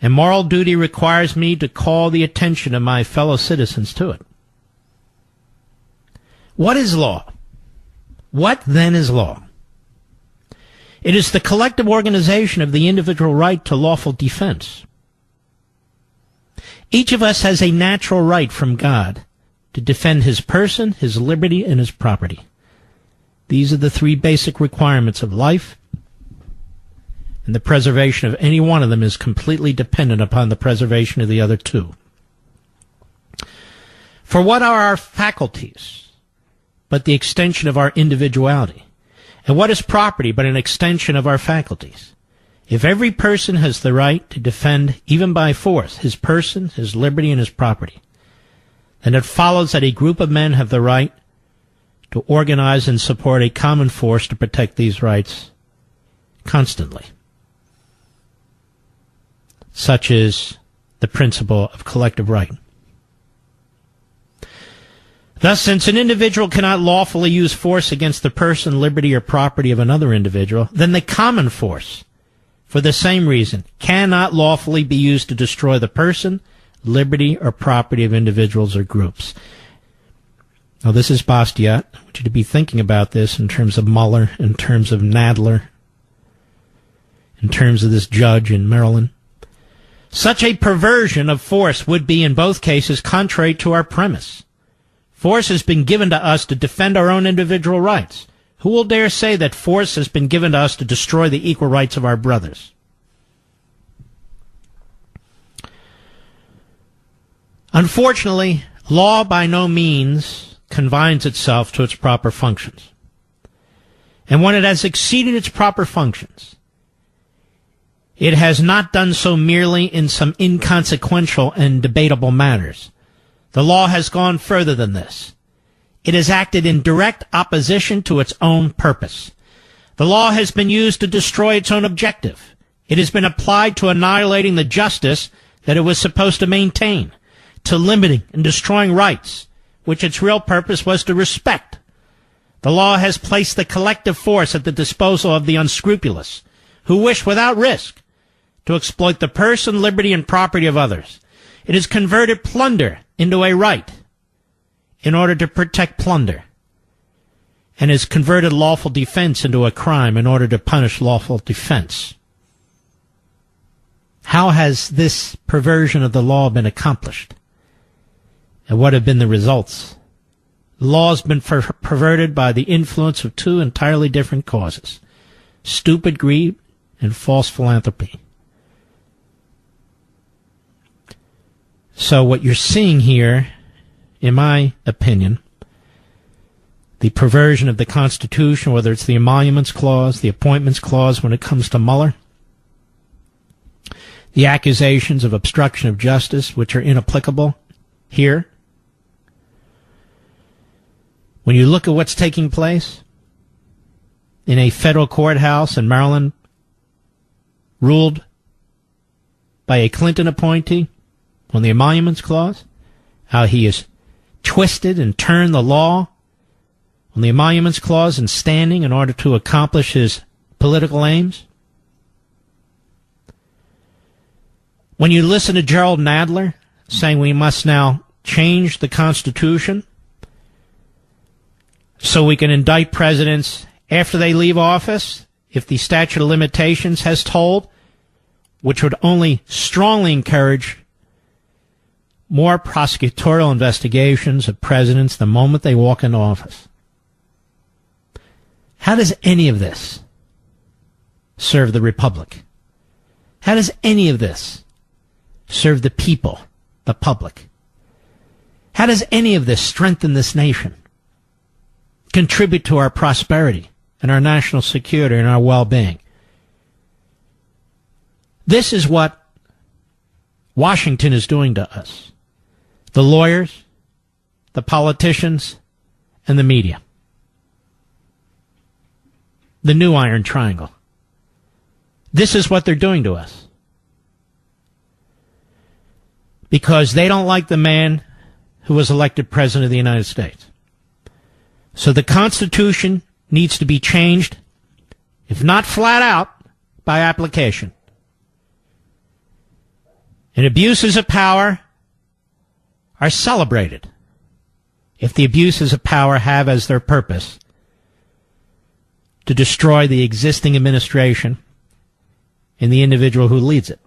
and moral duty requires me to call the attention of my fellow citizens to it. What is law? What then is law? It is the collective organization of the individual right to lawful defense. Each of us has a natural right from God to defend his person, his liberty, and his property. These are the three basic requirements of life, and the preservation of any one of them is completely dependent upon the preservation of the other two. For what are our faculties but the extension of our individuality? And what is property but an extension of our faculties? If every person has the right to defend, even by force, his person, his liberty, and his property, then it follows that a group of men have the right to organize and support a common force to protect these rights constantly. Such is the principle of collective right. Thus, since an individual cannot lawfully use force against the person, liberty, or property of another individual, then the common force, for the same reason, cannot lawfully be used to destroy the person, liberty, or property of individuals or groups. Now, this is Bastiat. I want you to be thinking about this in terms of Mueller, in terms of Nadler, in terms of this judge in Maryland. Such a perversion of force would be, in both cases, contrary to our premise. Force has been given to us to defend our own individual rights. Who will dare say that force has been given to us to destroy the equal rights of our brothers? Unfortunately, law by no means confines itself to its proper functions. And when it has exceeded its proper functions, it has not done so merely in some inconsequential and debatable matters. The law has gone further than this. It has acted in direct opposition to its own purpose. The law has been used to destroy its own objective. It has been applied to annihilating the justice that it was supposed to maintain, to limiting and destroying rights, which its real purpose was to respect. The law has placed the collective force at the disposal of the unscrupulous, who wish without risk to exploit the person, liberty, and property of others. It has converted plunder into a right in order to protect plunder, and has converted lawful defense into a crime in order to punish lawful defense. How has this perversion of the law been accomplished? And what have been the results? The law has been perverted by the influence of two entirely different causes: stupid greed and false philanthropy. So what you're seeing here, in my opinion, the perversion of the Constitution, whether it's the Emoluments Clause, the Appointments Clause when it comes to Mueller, the accusations of obstruction of justice, which are inapplicable here. When you look at what's taking place in a federal courthouse in Maryland, ruled by a Clinton appointee on the Emoluments Clause, how he has twisted and turned the law on the Emoluments Clause and standing in order to accomplish his political aims. When you listen to Gerald Nadler saying we must now change the Constitution so we can indict presidents after they leave office if the statute of limitations has told, which would only strongly encourage more prosecutorial investigations of presidents the moment they walk into office. How does any of this serve the Republic? How does any of this serve the people, the public? How does any of this strengthen this nation, contribute to our prosperity and our national security and our well-being? This is what Washington is doing to us. The lawyers, the politicians, and the media. The new Iron Triangle. This is what they're doing to us. Because they don't like the man who was elected President of the United States. So the Constitution needs to be changed, if not flat out, by application. And abuses of power are celebrated if the abuses of power have as their purpose to destroy the existing administration and the individual who leads it.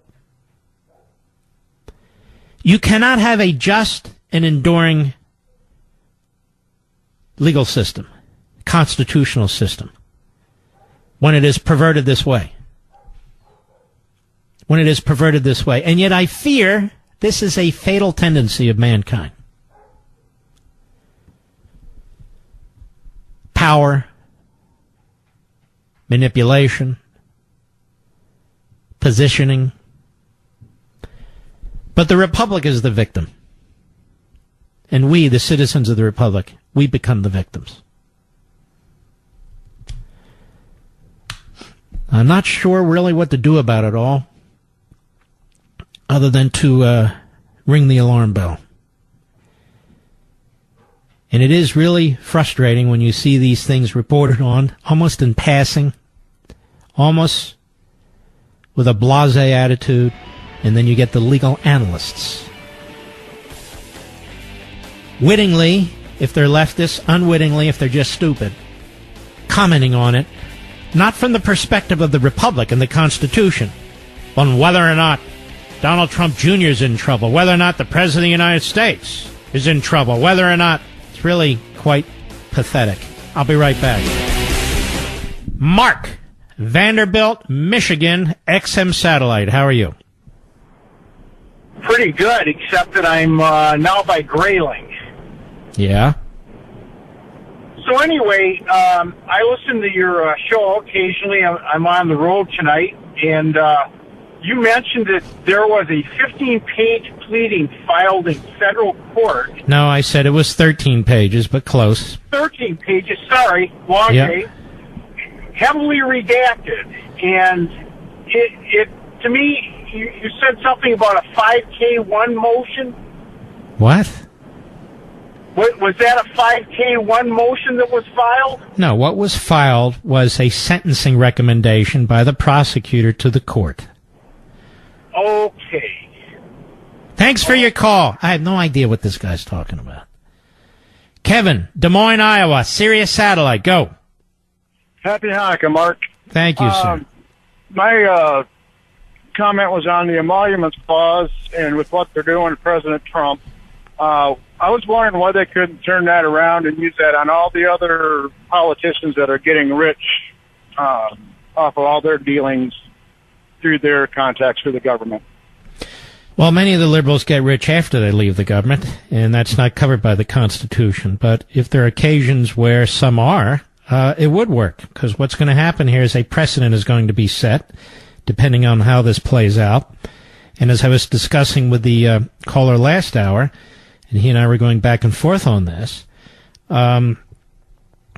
You cannot have a just and enduring legal system, constitutional system, when it is perverted this way. When it is perverted this way. And yet I fear this is a fatal tendency of mankind. Power, manipulation, positioning. But the Republic is the victim. And we, the citizens of the Republic, we become the victims. I'm not sure really what to do about it all, other than to ring the alarm bell. And it is really frustrating when you see these things reported on, almost in passing, almost with a blasé attitude, and then you get the legal analysts wittingly if they're leftists, unwittingly, if they're just stupid, commenting on it, not from the perspective of the Republic and the Constitution, on whether or not Donald Trump Jr. is in trouble, whether or not the President of the United States is in trouble, whether or not it's really quite pathetic. I'll be right back. Mark, Vanderbilt, Michigan, XM Satellite. How are you? Pretty good, except that I'm now by Grayling. Yeah. So anyway, I listen to your show occasionally. I'm on the road tonight, and you mentioned that there was a 15-page pleading filed in federal court. No, I said it was 13 pages, but close. 13 pages, sorry, long day. Heavily redacted, and it to me, you said something about a 5K1 motion. What? Was that a 5K1 motion that was filed? No, what was filed was a sentencing recommendation by the prosecutor to the court. Okay. Thanks for your call. I have no idea what this guy's talking about. Kevin, Des Moines, Iowa, Sirius Satellite, go. Happy Hanukkah, Mark. Thank you, sir. My comment was on the emoluments clause and with what they're doing to President Trump. I was wondering why they couldn't turn that around and use that on all the other politicians that are getting rich off of all their dealings through their contacts with the government. Well, many of the liberals get rich after they leave the government, and that's not covered by the Constitution. But if there are occasions where some are, it would work, because what's going to happen here is a precedent is going to be set, depending on how this plays out. And as I was discussing with the caller last hour, and he and I were going back and forth on this,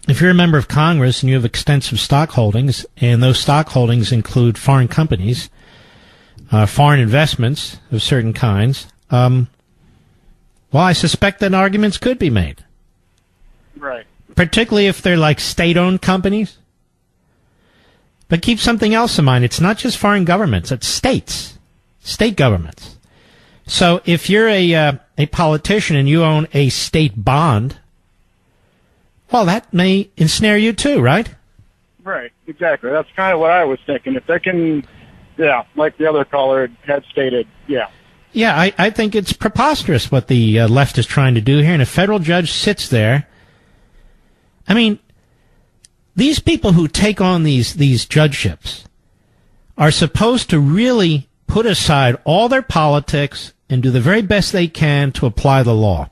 if you're a member of Congress and you have extensive stock holdings, and those stock holdings include foreign companies, foreign investments of certain kinds, well, I suspect that arguments could be made. Right. Particularly if they're like state-owned companies. But keep something else in mind. It's not just foreign governments. It's states. State governments. So if you're a politician and you own a state bond, well, that may ensnare you too, right? Right, exactly. That's kind of what I was thinking. If they can, yeah, like the other caller had stated, yeah. Yeah, I think it's preposterous what the left is trying to do here. And a federal judge sits there. I mean, these people who take on these judgeships are supposed to really put aside all their politics and do the very best they can to apply the law.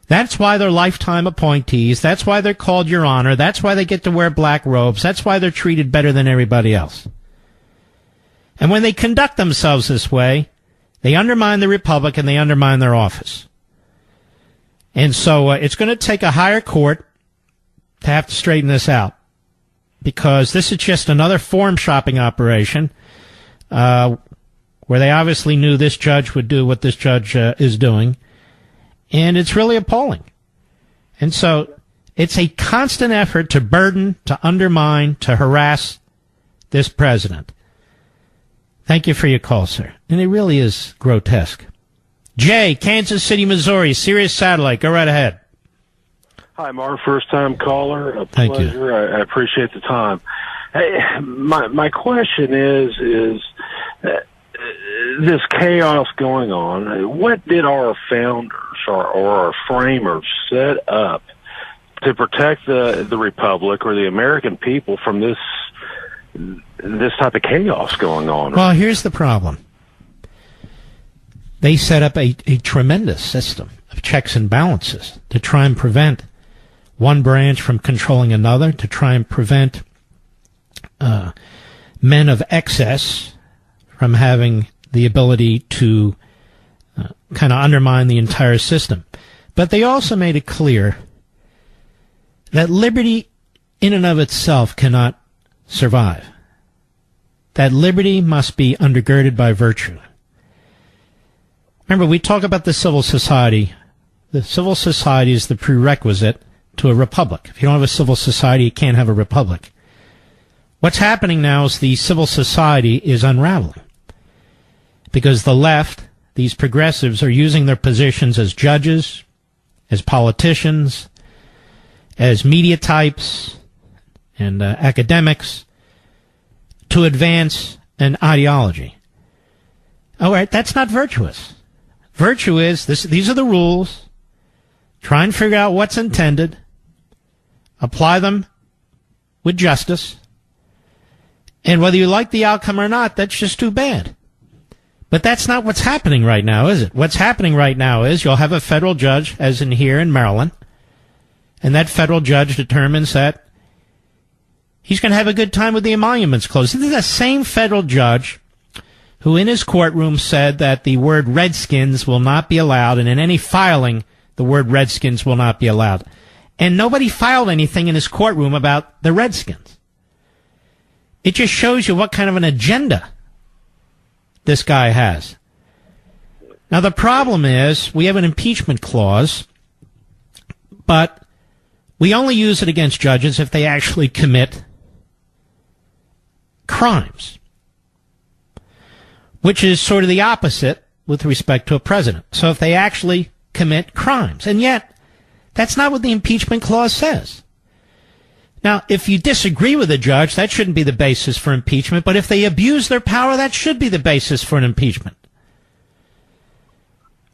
That's why they're lifetime appointees. That's why they're called Your Honor. That's why they get to wear black robes. That's why they're treated better than everybody else. And when they conduct themselves this way, they undermine the Republic and they undermine their office. And so it's going to take a higher court to have to straighten this out, because this is just another form shopping operation where they obviously knew this judge would do what this judge is doing, and it's really appalling. And so it's a constant effort to burden, to undermine, to harass this president. Thank you for your call, sir. And it really is grotesque. Jay, Kansas City, Missouri, Sirius Satellite, go right ahead. Hi, Mark. First-time caller. A Thank pleasure. you. I appreciate the time. Hey, my question is this chaos going on. What did our founders or our framers set up to protect the Republic or the American people from this type of chaos going on? Well, here's the problem. They set up a tremendous system of checks and balances to try and prevent one branch from controlling another, to try and prevent men of excess from having the ability to kind of undermine the entire system. But they also made it clear that liberty in and of itself cannot survive. That liberty must be undergirded by virtue. Remember, we talk about the civil society. The civil society is the prerequisite to a republic. If you don't have a civil society, you can't have a republic. What's happening now is the civil society is unraveling, because the left, these progressives, are using their positions as judges, as politicians, as media types, and academics to advance an ideology. All right, that's not virtuous. Virtue is these are the rules. Try and figure out what's intended. Apply them with justice. And whether you like the outcome or not, that's just too bad. But that's not what's happening right now, is it? What's happening right now is you'll have a federal judge, as in here in Maryland, and that federal judge determines that he's going to have a good time with the emoluments clause. This is the same federal judge who in his courtroom said that the word Redskins will not be allowed, and in any filing, the word Redskins will not be allowed. And nobody filed anything in his courtroom about the Redskins. It just shows you what kind of an agenda this guy has. Now, the problem is we have an impeachment clause, but we only use it against judges if they actually commit crimes, which is sort of the opposite with respect to a president. So if they actually commit crimes, and yet that's not what the impeachment clause says. Now, if you disagree with a judge, that shouldn't be the basis for impeachment, but if they abuse their power, that should be the basis for an impeachment.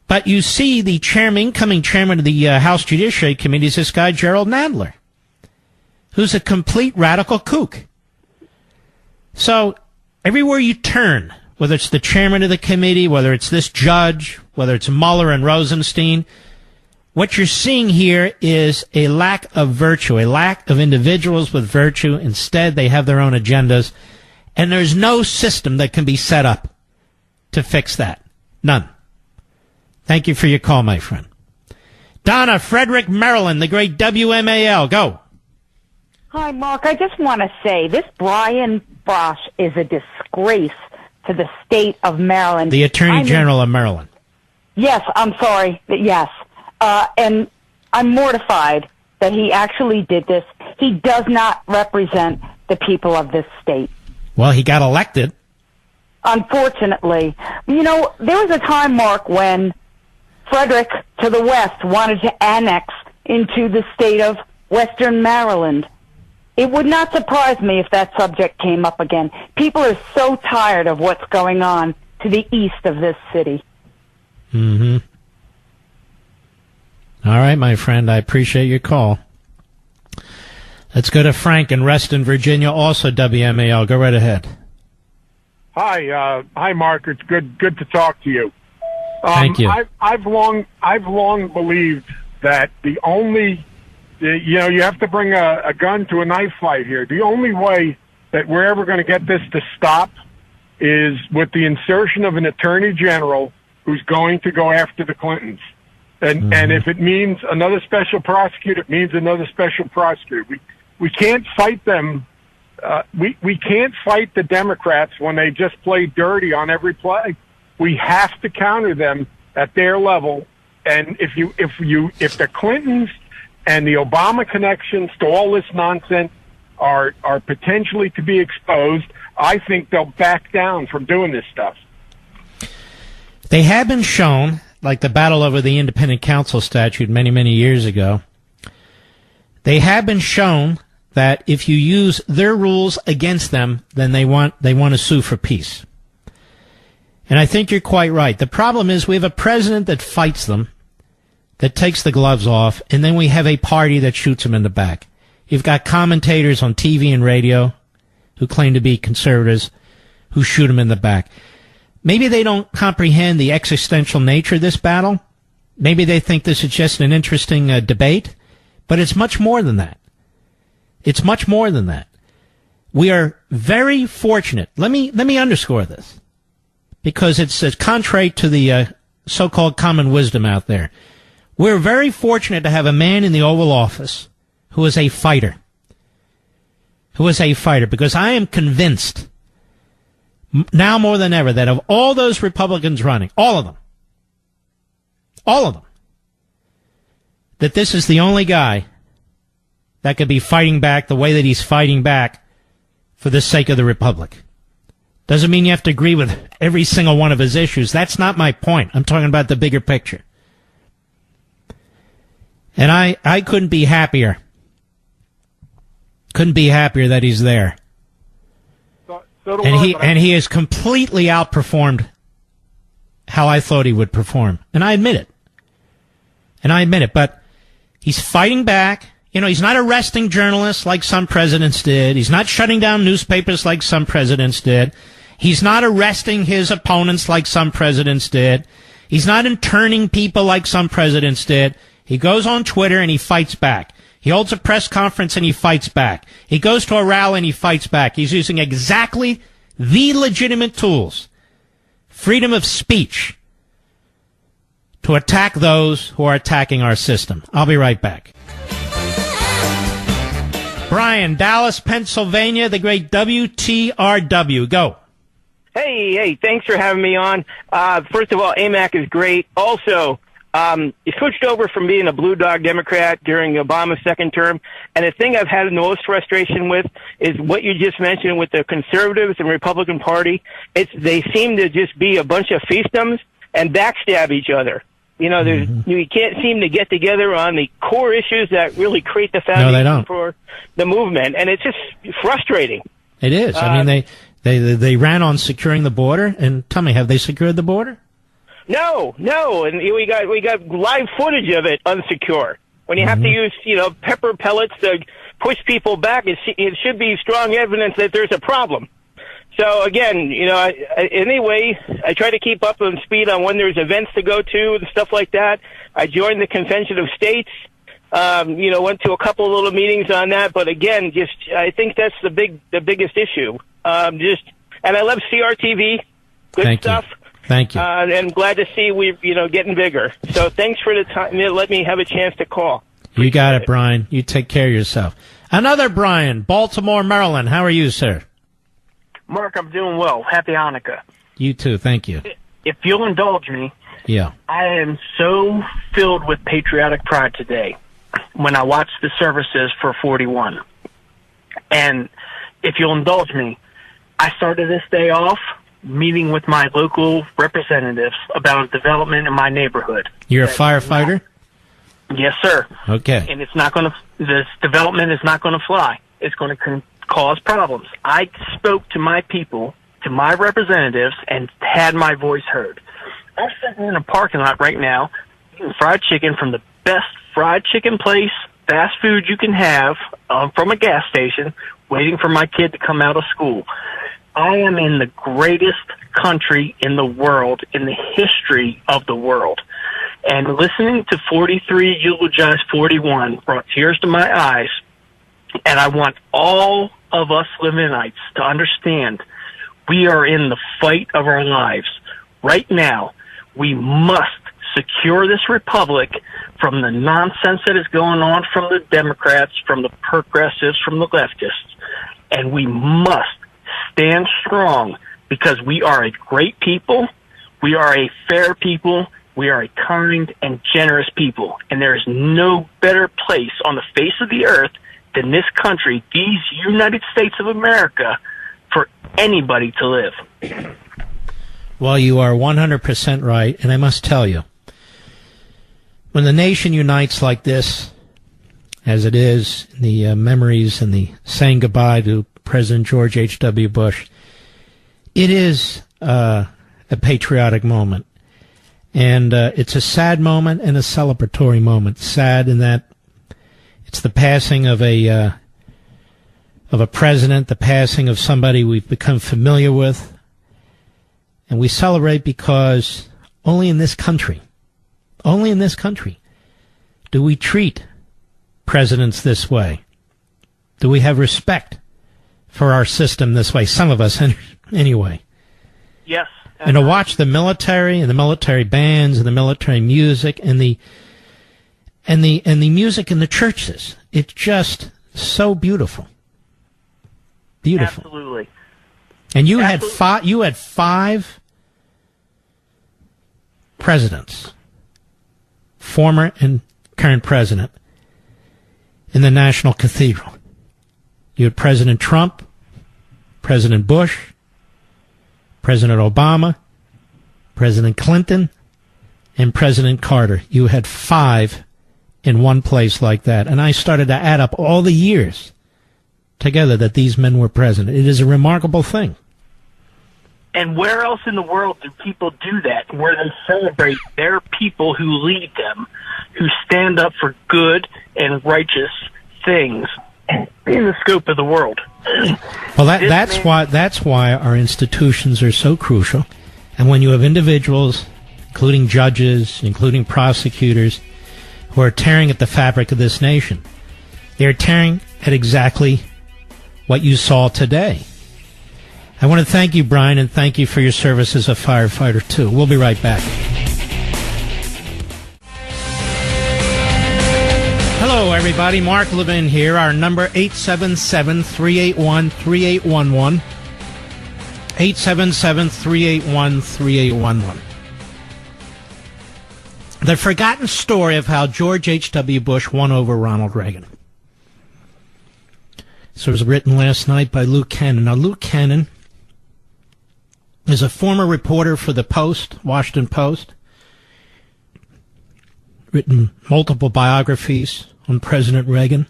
But you see the incoming chairman of the House Judiciary Committee is this guy, Gerald Nadler, who's a complete radical kook. So everywhere you turn, whether it's the chairman of the committee, whether it's this judge, whether it's Mueller and Rosenstein, what you're seeing here is a lack of virtue, a lack of individuals with virtue. Instead, they have their own agendas, and there's no system that can be set up to fix that. None. Thank you for your call, my friend. Donna, Frederick, Maryland, the great WMAL. Go. Hi, Mark. I just want to say this Brian Bosch is a disgrace to the state of Maryland. The Attorney General of Maryland. Yes, I'm sorry. Yes. And I'm mortified that he actually did this. He does not represent the people of this state. Well, he got elected. Unfortunately. You know, there was a time, Mark, when Frederick to the west wanted to annex into the state of Western Maryland. It would not surprise me if that subject came up again. People are so tired of what's going on to the east of this city. Mm-hmm. All right, my friend, I appreciate your call. Let's go to Frank in Reston, Virginia, also WMAL. Go right ahead. Hi, Mark. It's good to talk to you. Thank you. I've long believed that the only, you have to bring a gun to a knife fight here. The only way that we're ever going to get this to stop is with the insertion of an attorney general who's going to go after the Clintons. And if it means another special prosecutor, it means another special prosecutor. We can't fight them. We can't fight the Democrats when they just play dirty on every play. We have to counter them at their level. And if the Clintons and the Obama connections to all this nonsense are potentially to be exposed, I think they'll back down from doing this stuff. They have been shown, like the battle over the independent counsel statute many, many years ago, they have been shown that if you use their rules against them, then they want to sue for peace. And I think you're quite right. The problem is we have a president that fights them, that takes the gloves off, and then we have a party that shoots them in the back. You've got commentators on TV and radio who claim to be conservatives who shoot them in the back. Maybe they don't comprehend the existential nature of this battle. Maybe they think this is just an interesting debate, but it's much more than that. It's much more than that. We are very fortunate. Let me underscore this, because it's contrary to the so-called common wisdom out there. We're very fortunate to have a man in the Oval Office who is a fighter. Because I am convinced now more than ever that of all those Republicans running, all of them, that this is the only guy that could be fighting back the way that he's fighting back for the sake of the Republic. Doesn't mean you have to agree with every single one of his issues. That's not my point. I'm talking about the bigger picture. And I couldn't be happier. Couldn't be happier that he's there. And he has completely outperformed how I thought he would perform. And I admit it. But he's fighting back. You know, he's not arresting journalists like some presidents did. He's not shutting down newspapers like some presidents did. He's not arresting his opponents like some presidents did. He's not interning people like some presidents did. He goes on Twitter and he fights back. He holds a press conference and he fights back. He goes to a rally and he fights back. He's using exactly the legitimate tools, freedom of speech, to attack those who are attacking our system. I'll be right back. Brian, Dallas, Pennsylvania, the great WTRW. Go. Hey, thanks for having me on. First of all, AMAC is great. Also, you switched over from being a blue dog Democrat during Obama's second term, and the thing I've had the most frustration with is what you just mentioned with the conservatives and Republican Party. They seem to just be a bunch of fiefdoms and backstab each other. You know, you can't seem to get together on the core issues that really create the foundation for the movement, and it's just frustrating. It is. I mean, they ran on securing the border, and tell me, have they secured the border? No, and we got live footage of it unsecure. When you have to use, pepper pellets to push people back, it should be strong evidence that there's a problem. So again, anyway, I try to keep up on speed on when there's events to go to and stuff like that. I joined the Convention of States, went to a couple of little meetings on that, but again, I think that's the biggest issue. And I love CRTV, good stuff. Thank you. And glad to see we're, getting bigger. So thanks for the time. Let me have a chance to call. You got it, Brian. You take care of yourself. Another Brian, Baltimore, Maryland. How are you, sir? Mark, I'm doing well. Happy Hanukkah. You too. Thank you. If you'll indulge me, I am so filled with patriotic pride today when I watch the services for 41. And if you'll indulge me, I started this day off meeting with my local representatives about a development in my neighborhood. You're a firefighter? Yes, sir. Okay. And this development is not going to fly. It's going to cause problems. I spoke to my people, to my representatives, and had my voice heard. I'm sitting in a parking lot right now eating fried chicken from the best fried chicken place, fast food you can have from a gas station, waiting for my kid to come out of school. I am in the greatest country in the world, in the history of the world. And listening to 43 eulogize 41 brought tears to my eyes. And I want all of us Levinites to understand we are in the fight of our lives. Right now, we must secure this republic from the nonsense that is going on from the Democrats, from the progressives, from the leftists. And we must stand strong because we are a great people, we are a fair people, we are a kind and generous people. And there is no better place on the face of the earth than this country, these United States of America, for anybody to live. Well, you are 100% right, and I must tell you, when the nation unites like this, as it is, in the memories and the saying goodbye to President George H.W. Bush, it is a patriotic moment. And it's a sad moment and a celebratory moment. Sad in that it's the passing of a president, the passing of somebody we've become familiar with. And we celebrate because only in this country, do we treat presidents this way. Do we have respect for our system this way? Some of us, anyway. Yes. And to watch the military and the military bands and the military music and the music in the churches, it's just so beautiful. Beautiful. Absolutely. And you had five presidents, former and current president, in the National Cathedral. You had President Trump, President Bush, President Obama, President Clinton, and President Carter. You had 5 in one place like that. And I started to add up all the years together that these men were president. It is a remarkable thing. And where else in the world do people do that, where they celebrate their people who lead them, who stand up for good and righteous things in the scope of the world? Well, that's why our institutions are so crucial. And when you have individuals, including judges, including prosecutors, who are tearing at the fabric of this nation, they're tearing at exactly what you saw today. I want to thank you, Brian, and thank you for your service as a firefighter, too. We'll be right back. Hello, everybody. Mark Levin here. Our number, 877-381-3811. 877-381-3811. The forgotten story of how George H.W. Bush won over Ronald Reagan. This was written last night by Luke Cannon. Now, Luke Cannon is a former reporter for the Post, Washington Post, written multiple biographies on President Reagan.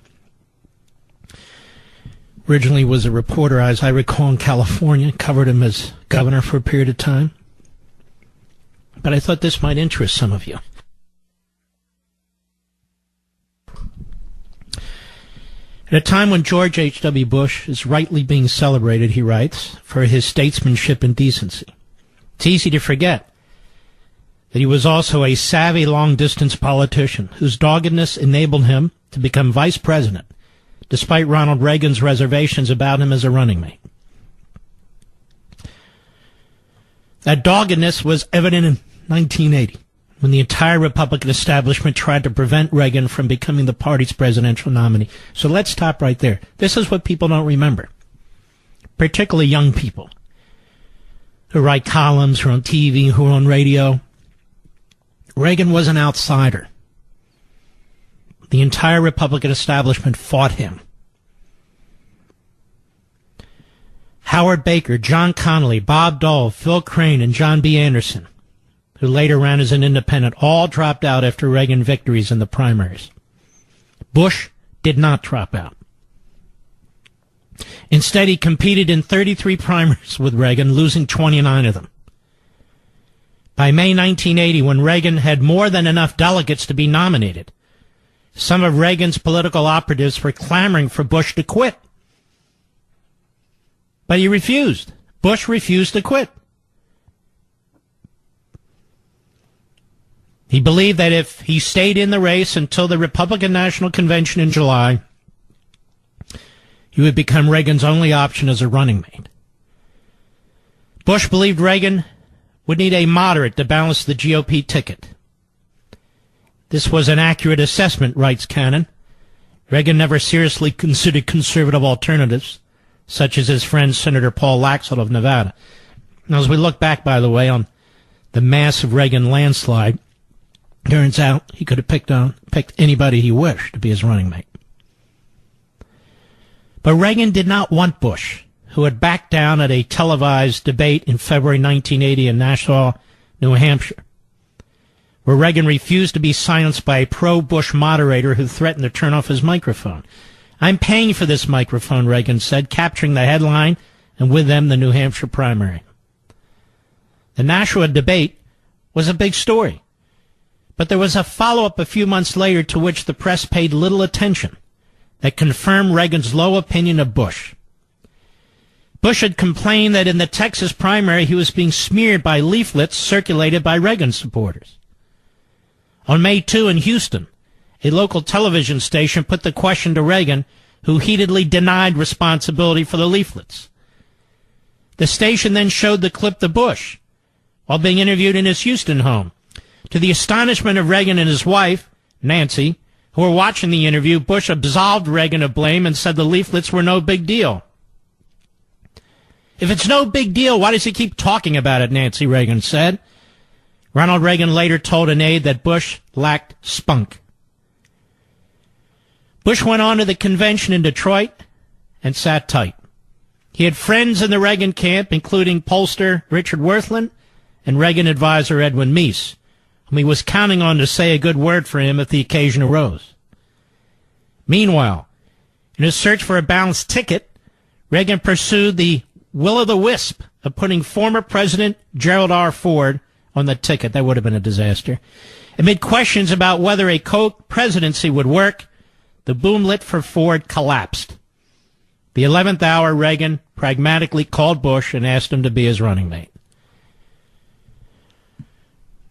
Originally was a reporter, as I recall, in California, covered him as governor for a period of time. But I thought this might interest some of you. At a time when George H.W. Bush is rightly being celebrated, he writes, for his statesmanship and decency, it's easy to forget that he was also a savvy long-distance politician whose doggedness enabled him to become vice president, despite Ronald Reagan's reservations about him as a running mate. That doggedness was evident in 1980, when the entire Republican establishment tried to prevent Reagan from becoming the party's presidential nominee. So let's stop right there. This is what people don't remember, particularly young people who write columns, who are on TV, who are on radio. Reagan was an outsider. The entire Republican establishment fought him. Howard Baker, John Connally, Bob Dole, Phil Crane, and John B. Anderson, who later ran as an independent, all dropped out after Reagan victories in the primaries. Bush did not drop out. Instead, he competed in 33 primaries with Reagan, losing 29 of them. By May 1980, when Reagan had more than enough delegates to be nominated, some of Reagan's political operatives were clamoring for Bush to quit. But he refused. Bush refused to quit. He believed that if he stayed in the race until the Republican National Convention in July, he would become Reagan's only option as a running mate. Bush believed Reagan would need a moderate to balance the GOP ticket. This was an accurate assessment, writes Cannon. Reagan never seriously considered conservative alternatives, such as his friend Senator Paul Laxalt of Nevada. Now, as we look back, by the way, on the massive Reagan landslide, turns out he could have picked anybody he wished to be his running mate. But Reagan did not want Bush, who had backed down at a televised debate in February 1980 in Nashua, New Hampshire, where Reagan refused to be silenced by a pro-Bush moderator who threatened to turn off his microphone. "I'm paying for this microphone," Reagan said, capturing the headline and with them the New Hampshire primary. The Nashua debate was a big story. But there was a follow-up a few months later to which the press paid little attention that confirmed Reagan's low opinion of Bush. Bush had complained that in the Texas primary he was being smeared by leaflets circulated by Reagan supporters. On May 2 in Houston, a local television station put the question to Reagan, who heatedly denied responsibility for the leaflets. The station then showed the clip to Bush while being interviewed in his Houston home. To the astonishment of Reagan and his wife, Nancy, who were watching the interview, Bush absolved Reagan of blame and said the leaflets were no big deal. "If it's no big deal, why does he keep talking about it?" Nancy Reagan said. Ronald Reagan later told an aide that Bush lacked spunk. Bush went on to the convention in Detroit and sat tight. He had friends in the Reagan camp, including pollster Richard Worthland and Reagan advisor Edwin Meese, whom he was counting on to say a good word for him if the occasion arose. Meanwhile, in his search for a balanced ticket, Reagan pursued the will-o'-the-wisp of putting former President Gerald R. Ford on the ticket. That would have been a disaster. Amid questions about whether a co-presidency would work, the boomlet for Ford collapsed. The 11th hour, Reagan pragmatically called Bush and asked him to be his running mate.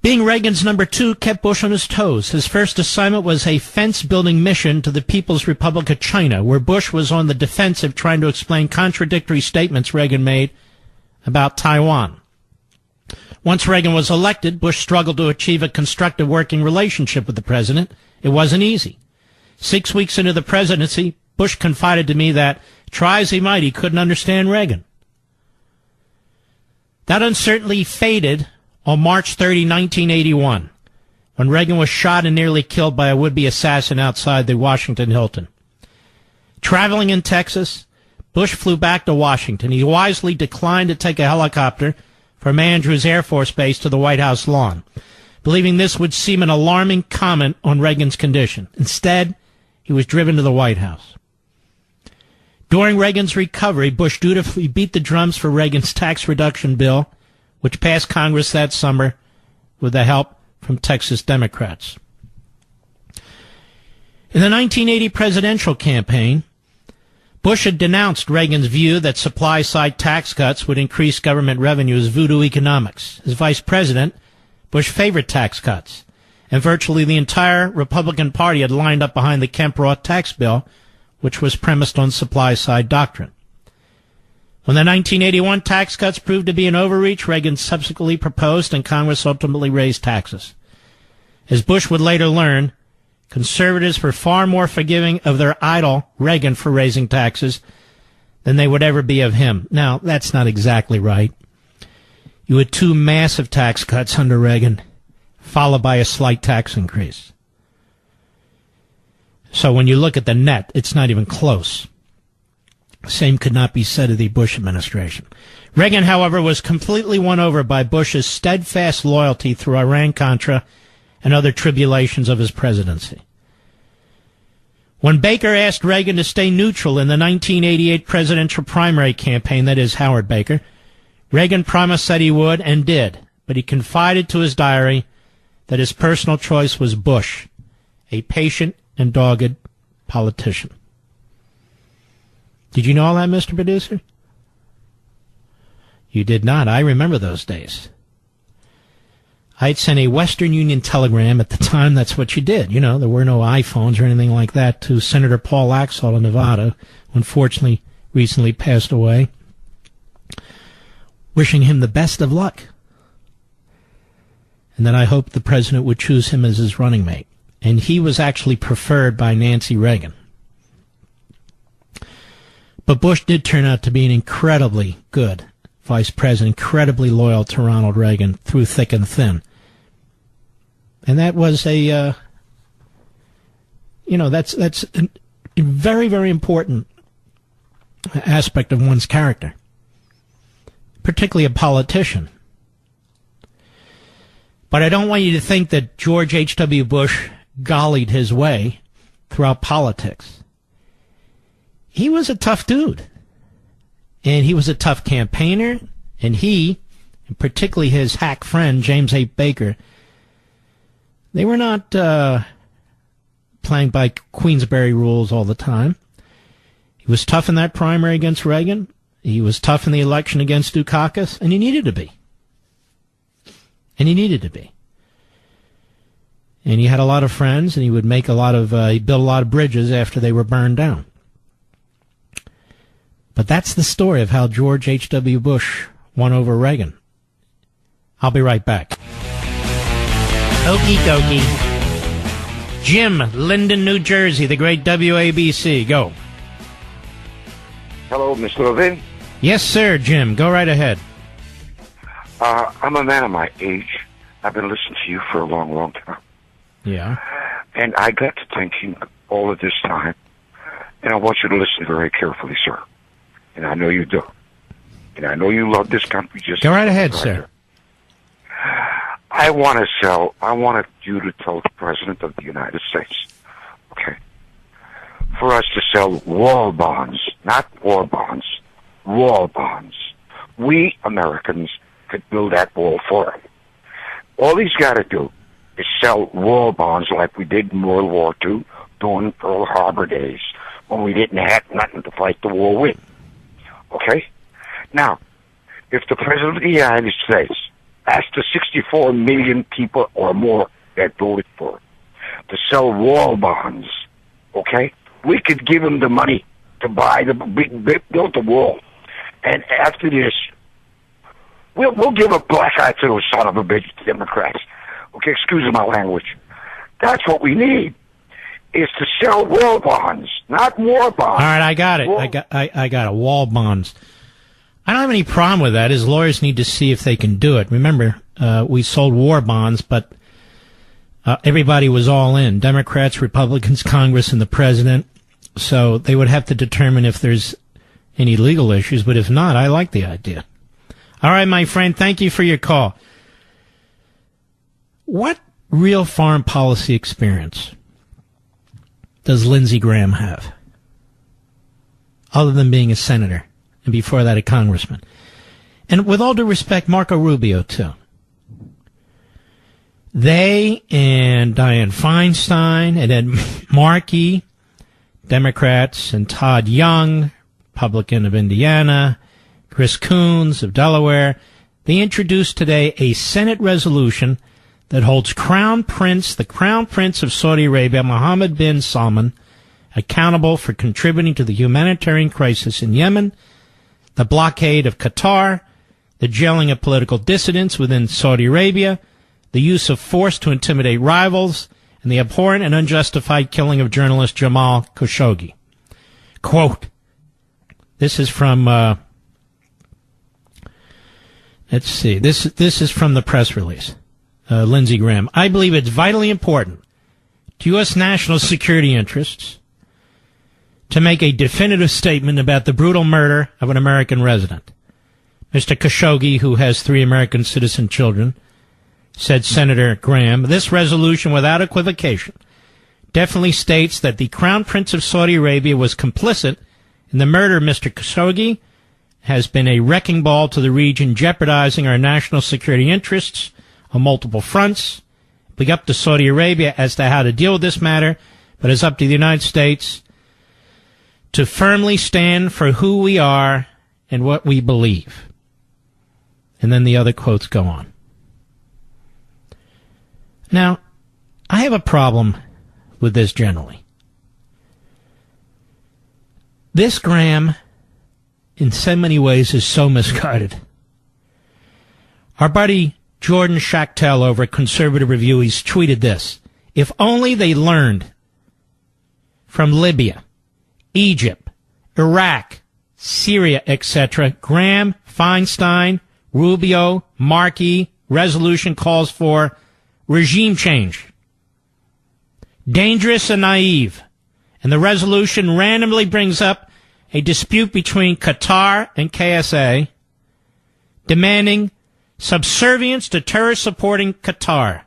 Being Reagan's number 2 kept Bush on his toes. His first assignment was a fence-building mission to the People's Republic of China, where Bush was on the defensive trying to explain contradictory statements Reagan made about Taiwan. Once Reagan was elected, Bush struggled to achieve a constructive working relationship with the president. It wasn't easy. 6 weeks into the presidency, Bush confided to me that, try as he might, he couldn't understand Reagan. That uncertainty faded on March 30, 1981, when Reagan was shot and nearly killed by a would-be assassin outside the Washington Hilton. Traveling in Texas, Bush flew back to Washington. He wisely declined to take a helicopter from Andrews Air Force Base to the White House lawn, believing this would seem an alarming comment on Reagan's condition. Instead, he was driven to the White House. During Reagan's recovery, Bush dutifully beat the drums for Reagan's tax reduction bill, which passed Congress that summer with the help from Texas Democrats. In the 1980 presidential campaign, Bush had denounced Reagan's view that supply-side tax cuts would increase government revenue as voodoo economics. As vice president, Bush favored tax cuts, and virtually the entire Republican Party had lined up behind the Kemp-Roth tax bill, which was premised on supply-side doctrine. When the 1981 tax cuts proved to be an overreach, Reagan subsequently proposed and Congress ultimately raised taxes. As Bush would later learn, conservatives were far more forgiving of their idol, Reagan, for raising taxes than they would ever be of him. Now, that's not exactly right. You had 2 massive tax cuts under Reagan, followed by a slight tax increase. So when you look at the net, it's not even close. Same could not be said of the Bush administration. Reagan, however, was completely won over by Bush's steadfast loyalty through Iran-Contra and other tribulations of his presidency. When Baker asked Reagan to stay neutral in the 1988 presidential primary campaign, that is, Howard Baker, Reagan promised that he would and did, but he confided to his diary that his personal choice was Bush, a patient and dogged politician. Did you know all that, Mr. Producer? You did not. I remember those days. I'd sent a Western Union telegram at the time. That's what you did. You know, there were no iPhones or anything like that, to Senator Paul Axel of Nevada, who unfortunately recently passed away, wishing him the best of luck. And that I hoped the president would choose him as his running mate. And he was actually preferred by Nancy Reagan. But Bush did turn out to be an incredibly good vice president, incredibly loyal to Ronald Reagan through thick and thin. And that was a, that's a very, very important aspect of one's character, particularly a politician. But I don't want you to think that George H.W. Bush gollied his way throughout politics. He was a tough dude, and he was a tough campaigner, and he, and particularly his hack friend, James A. Baker, they were not playing by Queensberry rules all the time. He was tough in that primary against Reagan. He was tough in the election against Dukakis, and he needed to be. And he had a lot of friends, and he would make he built a lot of bridges after they were burned down. But that's the story of how George H.W. Bush won over Reagan. I'll be right back. Okie dokie. Jim, Linden, New Jersey, the great WABC. Go. Hello, Mr. Levin. Yes, sir, Jim. Go right ahead. I'm a man of my age. I've been listening to you for a long, long time. Yeah. And I got to thinking all of this time, and I want you to listen very carefully, sir. And I know you do. And I know you love this country just... Go right ahead, sir. I want you to tell the President of the United States, okay, for us to sell wall bonds, not war bonds, wall bonds. We Americans could build that wall for him. All he's got to do is sell wall bonds like we did in World War II during Pearl Harbor days when we didn't have nothing to fight the war with. Okay? Now, if the President of the United States asked the 64 million people or more that voted for it to sell wall bonds, okay, we could give him the money to buy build the wall. And after this, we'll give a black eye to those son of a bitch Democrats. Okay, excuse my language. That's what we need, is to sell wall bonds, not war bonds. All right, I got it. I got it. Wall bonds. I don't have any problem with that. His lawyers need to see if they can do it. Remember, we sold war bonds, but everybody was all in. Democrats, Republicans, Congress, and the president. So they would have to determine if there's any legal issues. But if not, I like the idea. All right, my friend, thank you for your call. What real foreign policy experience does Lindsey Graham have, other than being a senator, and before that a congressman? And with all due respect, Marco Rubio, too. They and Dianne Feinstein and Ed Markey, Democrats, and Todd Young, Republican of Indiana, Chris Coons of Delaware, they introduced today a Senate resolution that holds the Crown Prince of Saudi Arabia, Mohammed bin Salman, accountable for contributing to the humanitarian crisis in Yemen, the blockade of Qatar, the jailing of political dissidents within Saudi Arabia, the use of force to intimidate rivals, and the abhorrent and unjustified killing of journalist Jamal Khashoggi. Quote, this is from, let's see, this is from the press release. Lindsey Graham. I believe it's vitally important to U.S. national security interests to make a definitive statement about the brutal murder of an American resident. Mr. Khashoggi, who has 3 American citizen children, said Senator Graham, this resolution, without equivocation, definitely states that the Crown Prince of Saudi Arabia was complicit in the murder of Mr. Khashoggi, has been a wrecking ball to the region, jeopardizing our national security interests on multiple fronts. It's up to Saudi Arabia as to how to deal with this matter, but it's up to the United States to firmly stand for who we are and what we believe. And then the other quotes go on. Now, I have a problem with this generally. This Graham, in so many ways, is so misguided. Our buddy Jordan Schachtel over at Conservative Review, he's tweeted this. If only they learned from Libya, Egypt, Iraq, Syria, etc., Graham, Feinstein, Rubio, Markey, resolution calls for regime change. Dangerous and naive. And the resolution randomly brings up a dispute between Qatar and KSA, demanding subservience to terrorist supporting Qatar.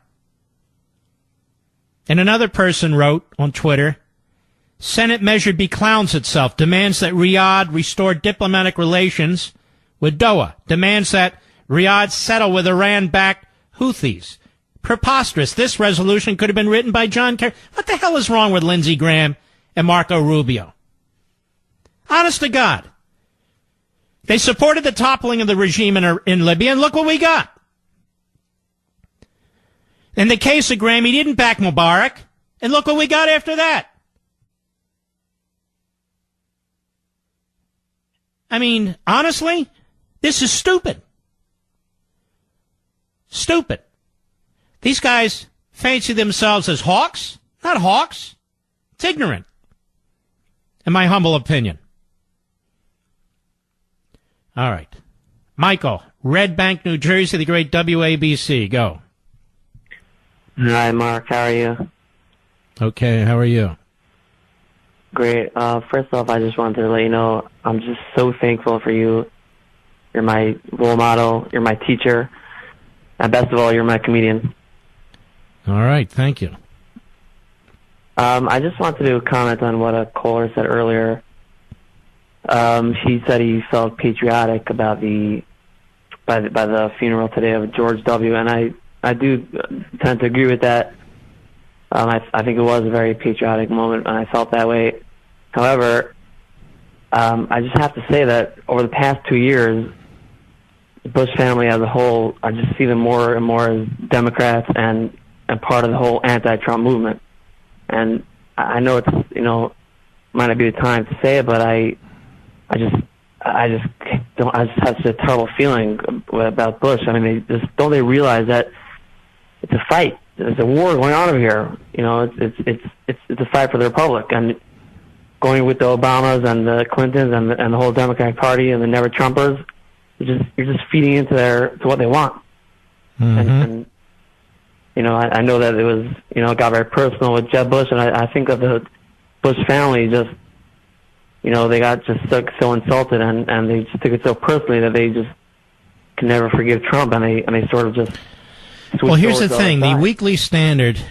And another person wrote on Twitter, Senate measure beclowns itself, demands that Riyadh restore diplomatic relations with Doha, demands that Riyadh settle with Iran-backed Houthis. Preposterous. This resolution could have been written by John Kerry. What the hell is wrong with Lindsey Graham and Marco Rubio? Honest to God. They supported the toppling of the regime in Libya, and look what we got. In the case of Graham, he didn't back Mubarak, and look what we got after that. I mean, honestly, this is stupid. Stupid. These guys fancy themselves as hawks. Not hawks. It's ignorant, in my humble opinion. All right. Michael, Red Bank, New Jersey, the great WABC. Go. Hi, Mark. How are you? Okay, how are you? Great. First off, I just wanted to let you know I'm just so thankful for you. You're my role model. You're my teacher. And best of all, you're my comedian. All right, thank you. I just wanted to comment on what a caller said earlier. He said he felt patriotic about by the funeral today of George W. And I do tend to agree with that. I think it was a very patriotic moment, and I felt that way. However, I just have to say that over the past 2 years, the Bush family as a whole, I just see them more and more as Democrats and part of the whole anti-Trump movement. And I know it's, might not be the time to say it, but I just have such a terrible feeling about Bush. I mean, don't they realize that it's a fight? There's a war going on over here. It's a fight for the Republic, and going with the Obamas and the Clintons and the whole Democratic Party and the Never Trumpers, you're just feeding into to what they want. Mm-hmm. And I know that it was, it got very personal with Jeb Bush, and I think that the Bush family just, they got just so insulted, and they just took it so personally that they just can never forgive Trump, and they sort of just. Well, here's the thing: the Weekly Standard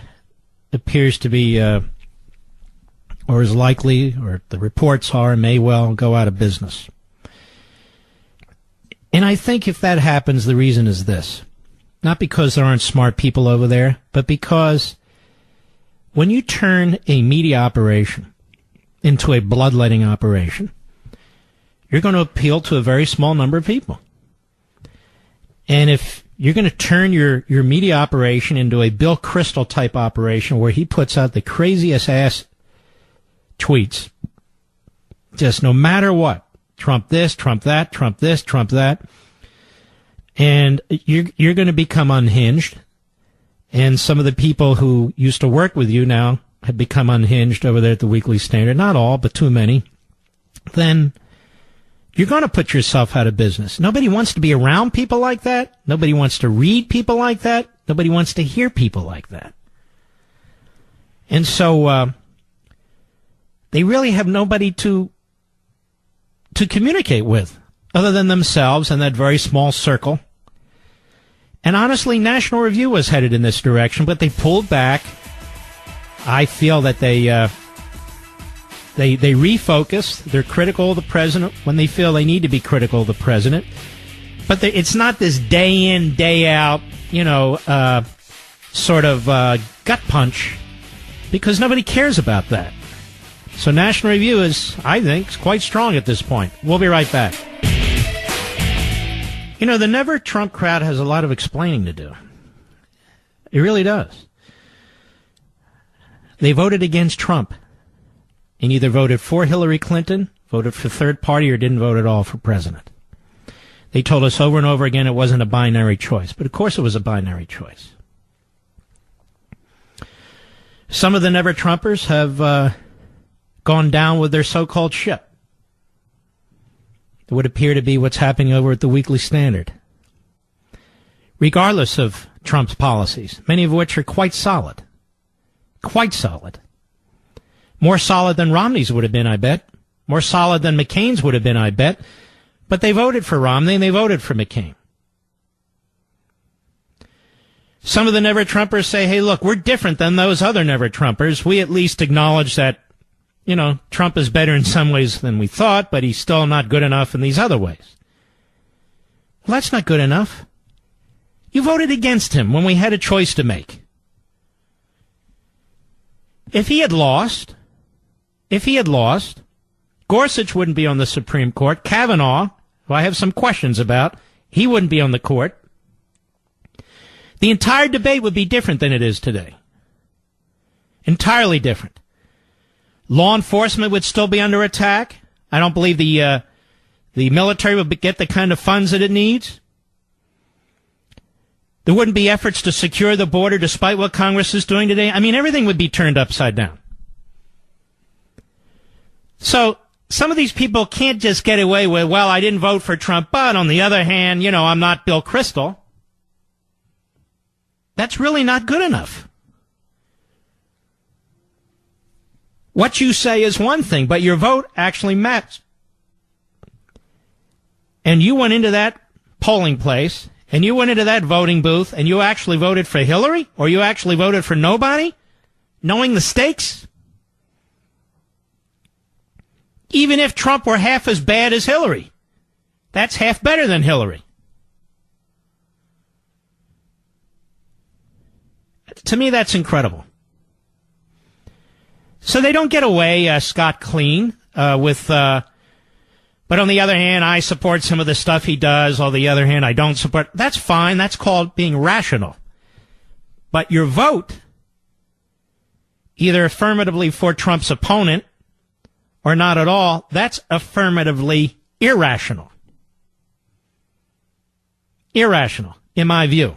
appears to be, or is likely, or the reports are, may well go out of business. And I think if that happens, the reason is this. Not because there aren't smart people over there, but because when you turn a media operation into a bloodletting operation, you're going to appeal to a very small number of people. And if you're going to turn your media operation into a Bill Kristol type operation where he puts out the craziest ass tweets, just no matter what, Trump this, Trump that, Trump this, Trump that, and you're going to become unhinged. And some of the people who used to work with you now have become unhinged over there at the Weekly Standard. Not all, but too many. Then you're going to put yourself out of business. Nobody wants to be around people like that. Nobody wants to read people like that. Nobody wants to hear people like that. And so they really have nobody to communicate with other than themselves and that very small circle. And honestly, National Review was headed in this direction, but they pulled back. I feel that they refocus. They're critical of the president when they feel they need to be critical of the president. But it's not this day in, day out, sort of gut punch, because nobody cares about that. So National Review is, I think, quite strong at this point. We'll be right back. The Never Trump crowd has a lot of explaining to do. It really does. They voted against Trump and either voted for Hillary Clinton, voted for third party, or didn't vote at all for president. They told us over and over again it wasn't a binary choice, but of course it was a binary choice. Some of the Never Trumpers have gone down with their so-called ship. It would appear to be what's happening over at the Weekly Standard. Regardless of Trump's policies, many of which are quite solid. Quite solid. More solid than Romney's would have been, I bet. More solid than McCain's would have been, I bet. But they voted for Romney and they voted for McCain. Some of the Never Trumpers say, hey, look, we're different than those other Never Trumpers. We at least acknowledge that Trump is better in some ways than we thought, but he's still not good enough in these other ways. Well, that's not good enough. You voted against him when we had a choice to make. If he had lost, Gorsuch wouldn't be on the Supreme Court. Kavanaugh, who I have some questions about, he wouldn't be on the court. The entire debate would be different than it is today. Entirely different. Law enforcement would still be under attack. I don't believe the military would get the kind of funds that it needs. There wouldn't be efforts to secure the border despite what Congress is doing today. I mean, everything would be turned upside down. So some of these people can't just get away with, well, I didn't vote for Trump, but on the other hand, I'm not Bill Kristol. That's really not good enough. What you say is one thing, but your vote actually matters. And you went into that polling place and you went into that voting booth and you actually voted for Hillary, or you actually voted for nobody, knowing the stakes, even if Trump were half as bad as Hillary, that's half better than Hillary. To me, that's incredible. So they don't get away scot-clean with... but on the other hand, I support some of the stuff he does. On the other hand, I don't support... That's fine. That's called being rational. But your vote, either affirmatively for Trump's opponent or not at all, that's affirmatively irrational. Irrational, in my view.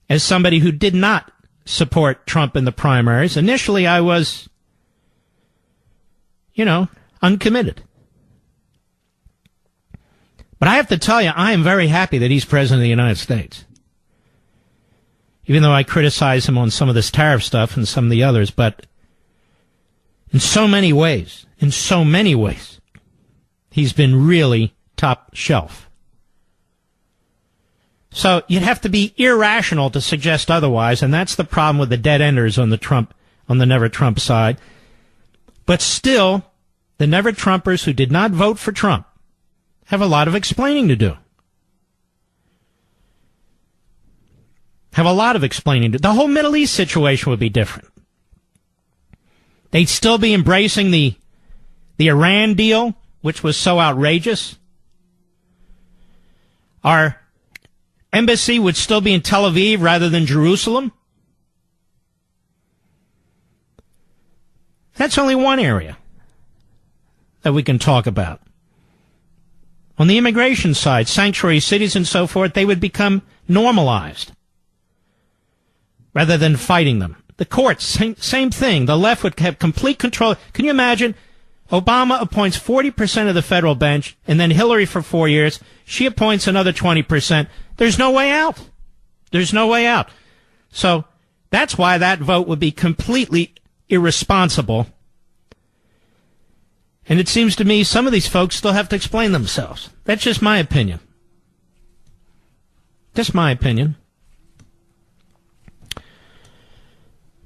As somebody who did not support Trump in the primaries, initially I was, uncommitted. But I have to tell you, I am very happy that he's president of the United States. Even though I criticize him on some of this tariff stuff and some of the others, but in so many ways, he's been really top shelf. So you'd have to be irrational to suggest otherwise, and that's the problem with the dead enders on the Never Trump side. But still, the Never Trumpers who did not vote for Trump have a lot of explaining to do. The whole Middle East situation would be different. They'd still be embracing the Iran deal, which was so outrageous. Our embassy would still be in Tel Aviv rather than Jerusalem. That's only one area that we can talk about. On the immigration side, sanctuary cities and so forth, they would become normalized rather than fighting them. The courts, same thing. The left would have complete control. Can you imagine? Obama appoints 40% of the federal bench, and then Hillary for 4 years. She appoints another 20%. There's no way out. So that's why that vote would be completely irresponsible. And it seems to me some of these folks still have to explain themselves. That's just my opinion.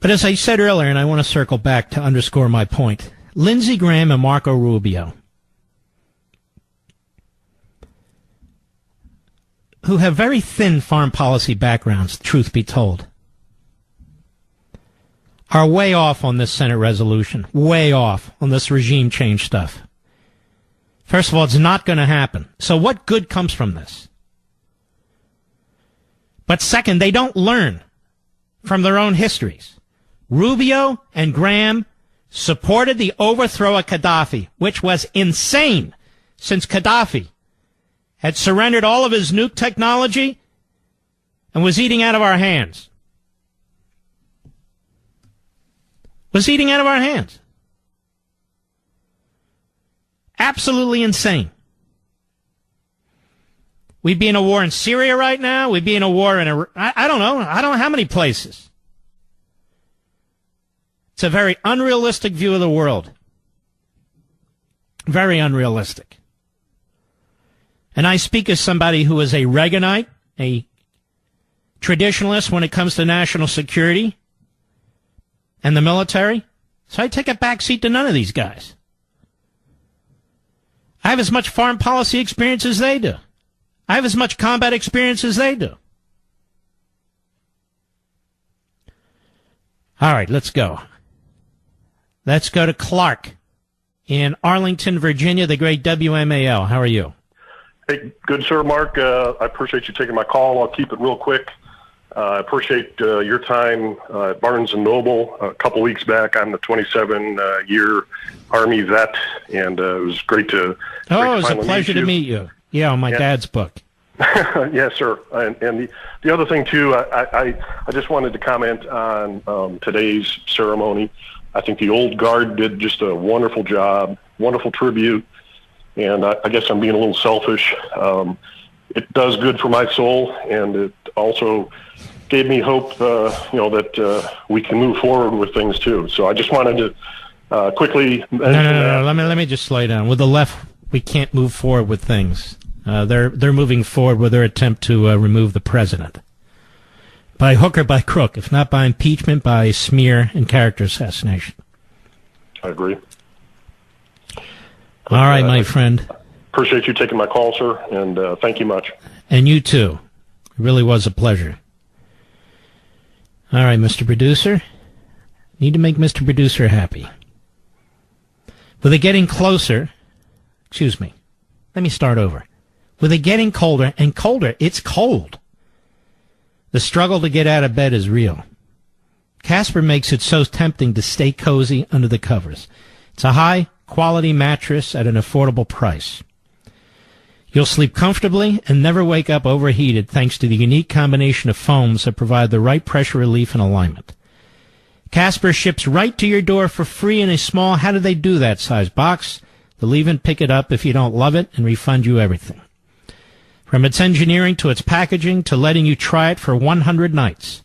But as I said earlier, and I want to circle back to underscore my point, Lindsey Graham and Marco Rubio, who have very thin foreign policy backgrounds, truth be told, are way off on this Senate resolution, way off on this regime change stuff. First of all, it's not going to happen. So what good comes from this? But second, they don't learn from their own histories. Rubio and Graham supported the overthrow of Gaddafi, which was insane, since Gaddafi had surrendered all of his nuke technology and was eating out of our hands. Absolutely insane. We'd be in a war in Syria right now. We'd be in a war in I don't know how many places. It's a very unrealistic view of the world. Very unrealistic. And I speak as somebody who is a Reaganite, a traditionalist when it comes to national security and the military. So I take a backseat to none of these guys. I have as much foreign policy experience as they do. I have as much combat experience as they do. All right, let's go. Let's go to Clark in Arlington, Virginia, the great WMAL. How are you? Hey, good sir, Mark. I appreciate you taking my call. I'll keep it real quick. I appreciate your time at Barnes & Noble a couple weeks back. I'm the 27-year Army vet, and it was great to Oh, it was a pleasure to meet you. Yeah, on my dad's book. Yes, sir. And the other thing, too, I just wanted to comment on today's ceremony. I think the old guard did just a wonderful job, wonderful tribute, and I guess I'm being a little selfish. It does good for my soul, and it also gave me hope, that we can move forward with things, too. So I just wanted to quickly mention No. Let me just slow you down. With the left, we can't move forward with things. They're moving forward with their attempt to remove the president. By hook or by crook, if not by impeachment, by smear and character assassination. I agree. All right, my friend. Appreciate you taking my call, sir, and thank you much. And you too. It really was a pleasure. All right, Mr. Producer. Need to make Mr. Producer happy. With it getting closer, excuse me, let me start over. With it getting colder and colder, it's cold. The struggle to get out of bed is real. Casper makes it so tempting to stay cozy under the covers. It's a high-quality mattress at an affordable price. You'll sleep comfortably and never wake up overheated thanks to the unique combination of foams that provide the right pressure relief and alignment. Casper ships right to your door for free in a small, how do they do that size box? They'll even pick it up if you don't love it and refund you everything. From its engineering to its packaging to letting you try it for 100 nights.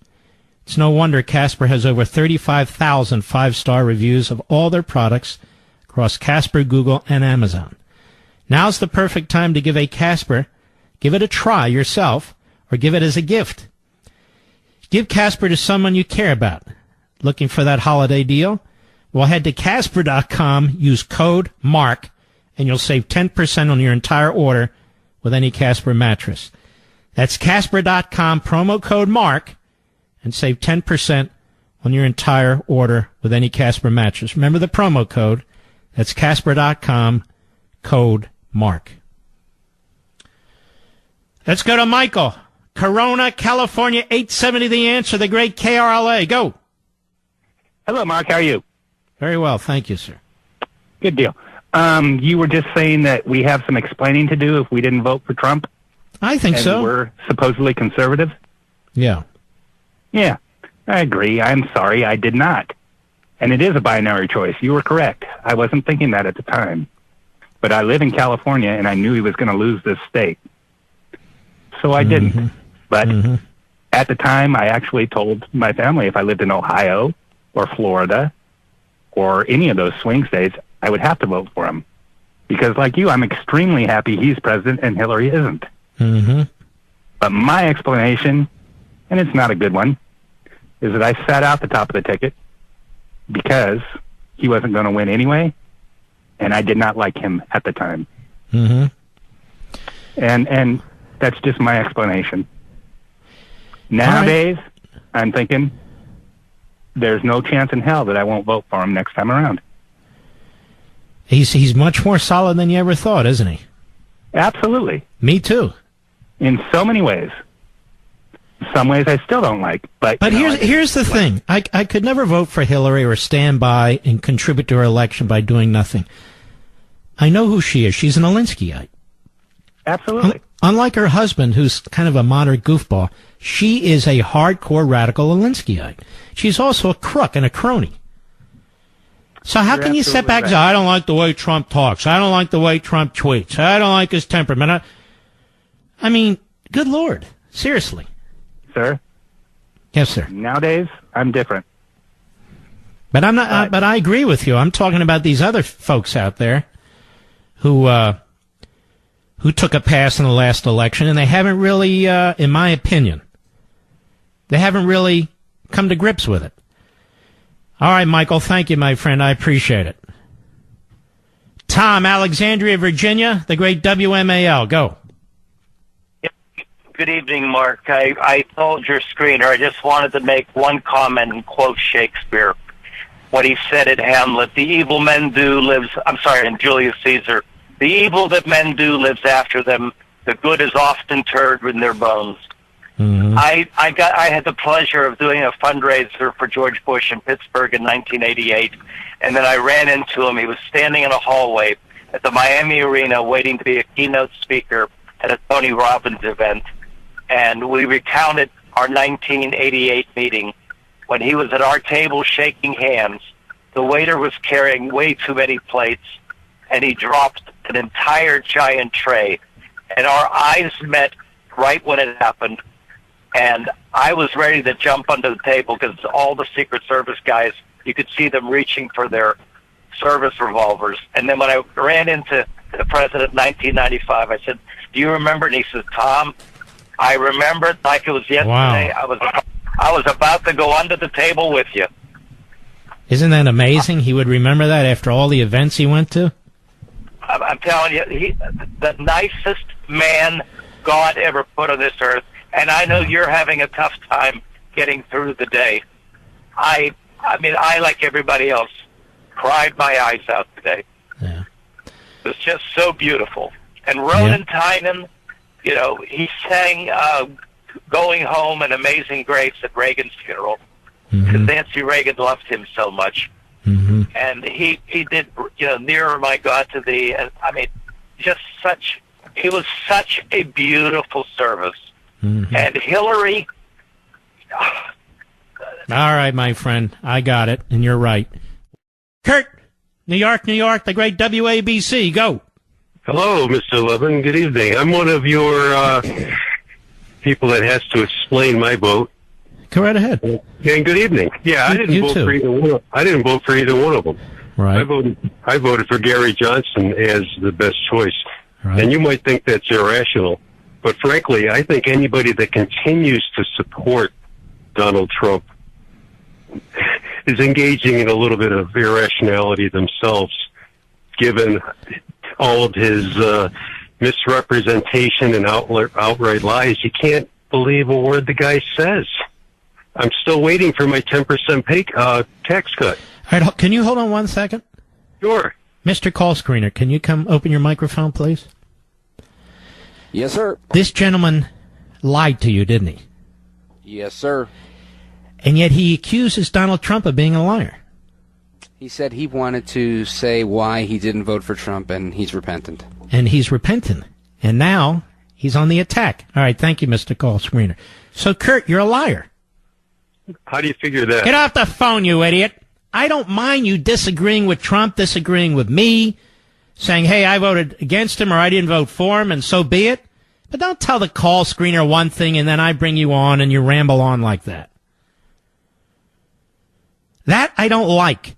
It's no wonder Casper has over 35,000 five-star reviews of all their products across Casper, Google, and Amazon. Now's the perfect time to give a Casper, give it a try yourself, or give it as a gift. Give Casper to someone you care about. Looking for that holiday deal? Well, head to Casper.com, use code MARK, and you'll save 10% on your entire order with any Casper mattress. That's Casper.com, promo code MARK, and save 10% on your entire order with any Casper mattress. Remember the promo code. That's Casper.com, code MARK. Let's go to Michael. Corona, California, 870 The Answer, the great KRLA. Go. Hello, Mark. How are you? Very well. Thank you, sir. Good deal. You were just saying that we have some explaining to do if we didn't vote for Trump. I think and so. We're supposedly conservative. Yeah. Yeah, I agree. I'm sorry, I did not. And it is a binary choice. You were correct. I wasn't thinking that at the time. But I live in California, and I knew he was going to lose this state. So I didn't. But at the time, I actually told my family if I lived in Ohio or Florida or any of those swing states, I would have to vote for him. Because like you, I'm extremely happy he's president and Hillary isn't. But my explanation, and it's not a good one, is that I sat out the top of the ticket because he wasn't going to win anyway, and I did not like him at the time. And that's just my explanation. Nowadays, I'm thinking there's no chance in hell that I won't vote for him next time around. He's much more solid than you ever thought, isn't he? Absolutely. Me too. In so many ways. Some ways I still don't like. But here's the thing. I could never vote for Hillary or stand by and contribute to her election by doing nothing. I know who she is. She's an Alinskyite. Absolutely. Unlike her husband, who's kind of a moderate goofball, she is a hardcore radical Alinskyite. She's also a crook and a crony. So how can you sit back and say, I don't like the way Trump talks. I don't like the way Trump tweets. I don't like his temperament. I mean, good Lord. Seriously. Sir? Yes, sir. Nowadays, I'm different. But I'm not. But I agree with you. I'm talking about these other folks out there who took a pass in the last election, and they haven't really, in my opinion, they haven't really come to grips with it. All right, Michael, thank you, my friend. I appreciate it. Tom, Alexandria, Virginia, the great WMAL. Go. Good evening, Mark. I told your screener I just wanted to make one comment and quote Shakespeare. What he said at Hamlet, the evil men do lives, and Julius Caesar, the evil that men do lives after them. The good is often interred in their bones. I had the pleasure of doing a fundraiser for George Bush in Pittsburgh in 1988, and then I ran into him. He was standing in a hallway at the Miami Arena waiting to be a keynote speaker at a Tony Robbins event, and we recounted our 1988 meeting when he was at our table shaking hands. The waiter was carrying way too many plates, and he dropped an entire giant tray, and our eyes met right when it happened. And I was ready to jump under the table because all the Secret Service guys, you could see them reaching for their service revolvers. And then when I ran into the president in 1995, I said, do you remember? And he says, Tom, I remember it like it was yesterday. Wow. I was about to go under the table with you. Isn't that amazing? He would remember that after all the events he went to? I'm telling you, the nicest man God ever put on this earth. And I know you're having a tough time getting through the day. I mean, I, like everybody else, cried my eyes out today. Yeah. It was just so beautiful. And Ronan Tynan, you know, he sang Going Home and Amazing Grace at Reagan's funeral. Because Nancy Reagan loved him so much. And he did, you know, Nearer My God to Thee. And, I mean, it was such a beautiful service. And Hillary... All right, my friend. I got it, and you're right. Kurt, New York, the great WABC. Go. Hello, Mr. Levin. Good evening. I'm one of your people that has to explain my vote. Go right ahead. And good evening. Yeah, I didn't vote for either one. I didn't vote for either one of them. Right. I voted for Gary Johnson as the best choice. Right. And you might think that's irrational, but frankly, I think anybody that continues to support Donald Trump is engaging in a little bit of irrationality themselves, given all of his misrepresentation and outright lies. You can't believe a word the guy says. I'm still waiting for my 10% tax cut. All right, can you hold on 1 second? Sure. Mr. Call Screener, can you come open your microphone, please? Yes, sir. This gentleman lied to you, didn't he? Yes, sir. And yet he accuses Donald Trump of being a liar. He said he wanted to say why he didn't vote for Trump, and he's repentant. And he's repentant. And now he's on the attack. All right, thank you, Mr. Call Screener. So, Kurt, you're a liar. How do you figure that? Get off the phone, you idiot. I don't mind you disagreeing with Trump, disagreeing with me, saying, hey, I voted against him or I didn't vote for him, and so be it. But don't tell the Call Screener one thing and then I bring you on and you ramble on like that. That I don't like.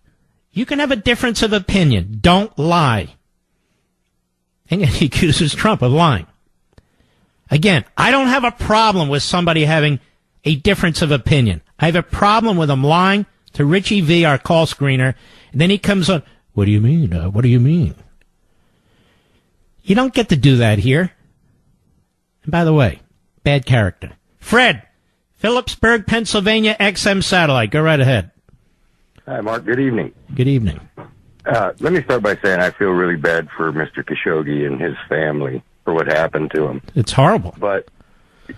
You can have a difference of opinion. Don't lie. And yet he accuses Trump of lying. Again, I don't have a problem with somebody having a difference of opinion. I have a problem with him lying to Richie V, our call screener, and then he comes on, what do you mean? What do you mean? You don't get to do that here. And by the way, bad character. Fred, Phillipsburg, Pennsylvania, XM Satellite. Go right ahead. Hi, Mark. Good evening. Good evening. Let me start by saying I feel really bad for Mr. Khashoggi and his family for what happened to him. It's horrible. But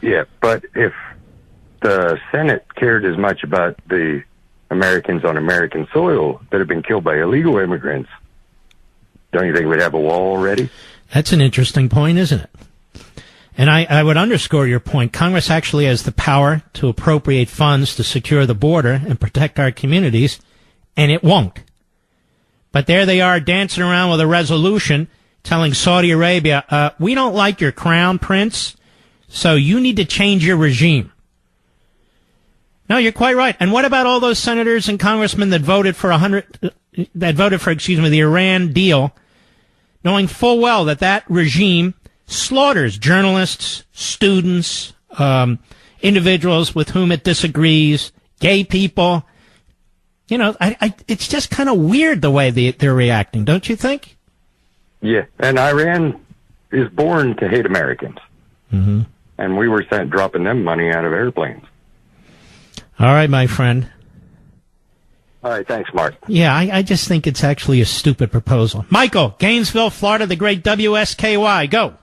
if the Senate cared as much about the Americans on American soil that have been killed by illegal immigrants, don't you think we'd have a wall already? That's an interesting point, isn't it? And I would underscore your point. Congress actually has the power to appropriate funds to secure the border and protect our communities, and it won't. But there they are dancing around with a resolution telling Saudi Arabia, we don't like your crown prince, so you need to change your regime. No, you're quite right. And what about all those senators and congressmen that voted for the Iran deal, knowing full well that regime slaughters journalists, students, individuals with whom it disagrees, gay people. You know, it's just kind of weird the way they're reacting, don't you think? Yeah, and Iran is born to hate Americans. Mm-hmm. And we were dropping them money out of airplanes. All right, my friend. All right, thanks, Mark. Yeah, I just think it's actually a stupid proposal. Michael, Gainesville, Florida, the great WSKY. Go.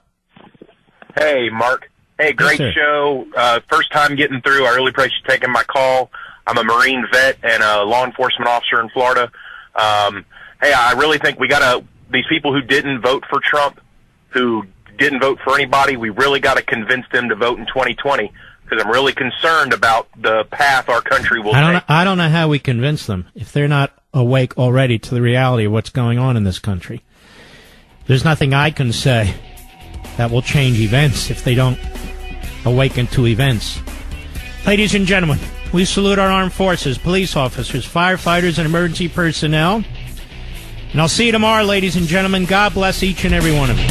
Hey, Mark. Hey, great show. First time getting through. I really appreciate you taking my call. I'm a Marine vet and a law enforcement officer in Florida. Hey, I really think we got these people who didn't vote for Trump, who didn't vote for anybody, we really got to convince them to vote in 2020 because I'm really concerned about the path our country will take. I don't know how we convince them if they're not awake already to the reality of what's going on in this country. There's nothing I can say that will change events if they don't awaken to events. Ladies and gentlemen, we salute our armed forces, police officers, firefighters, and emergency personnel. And I'll see you tomorrow, ladies and gentlemen. God bless each and every one of you.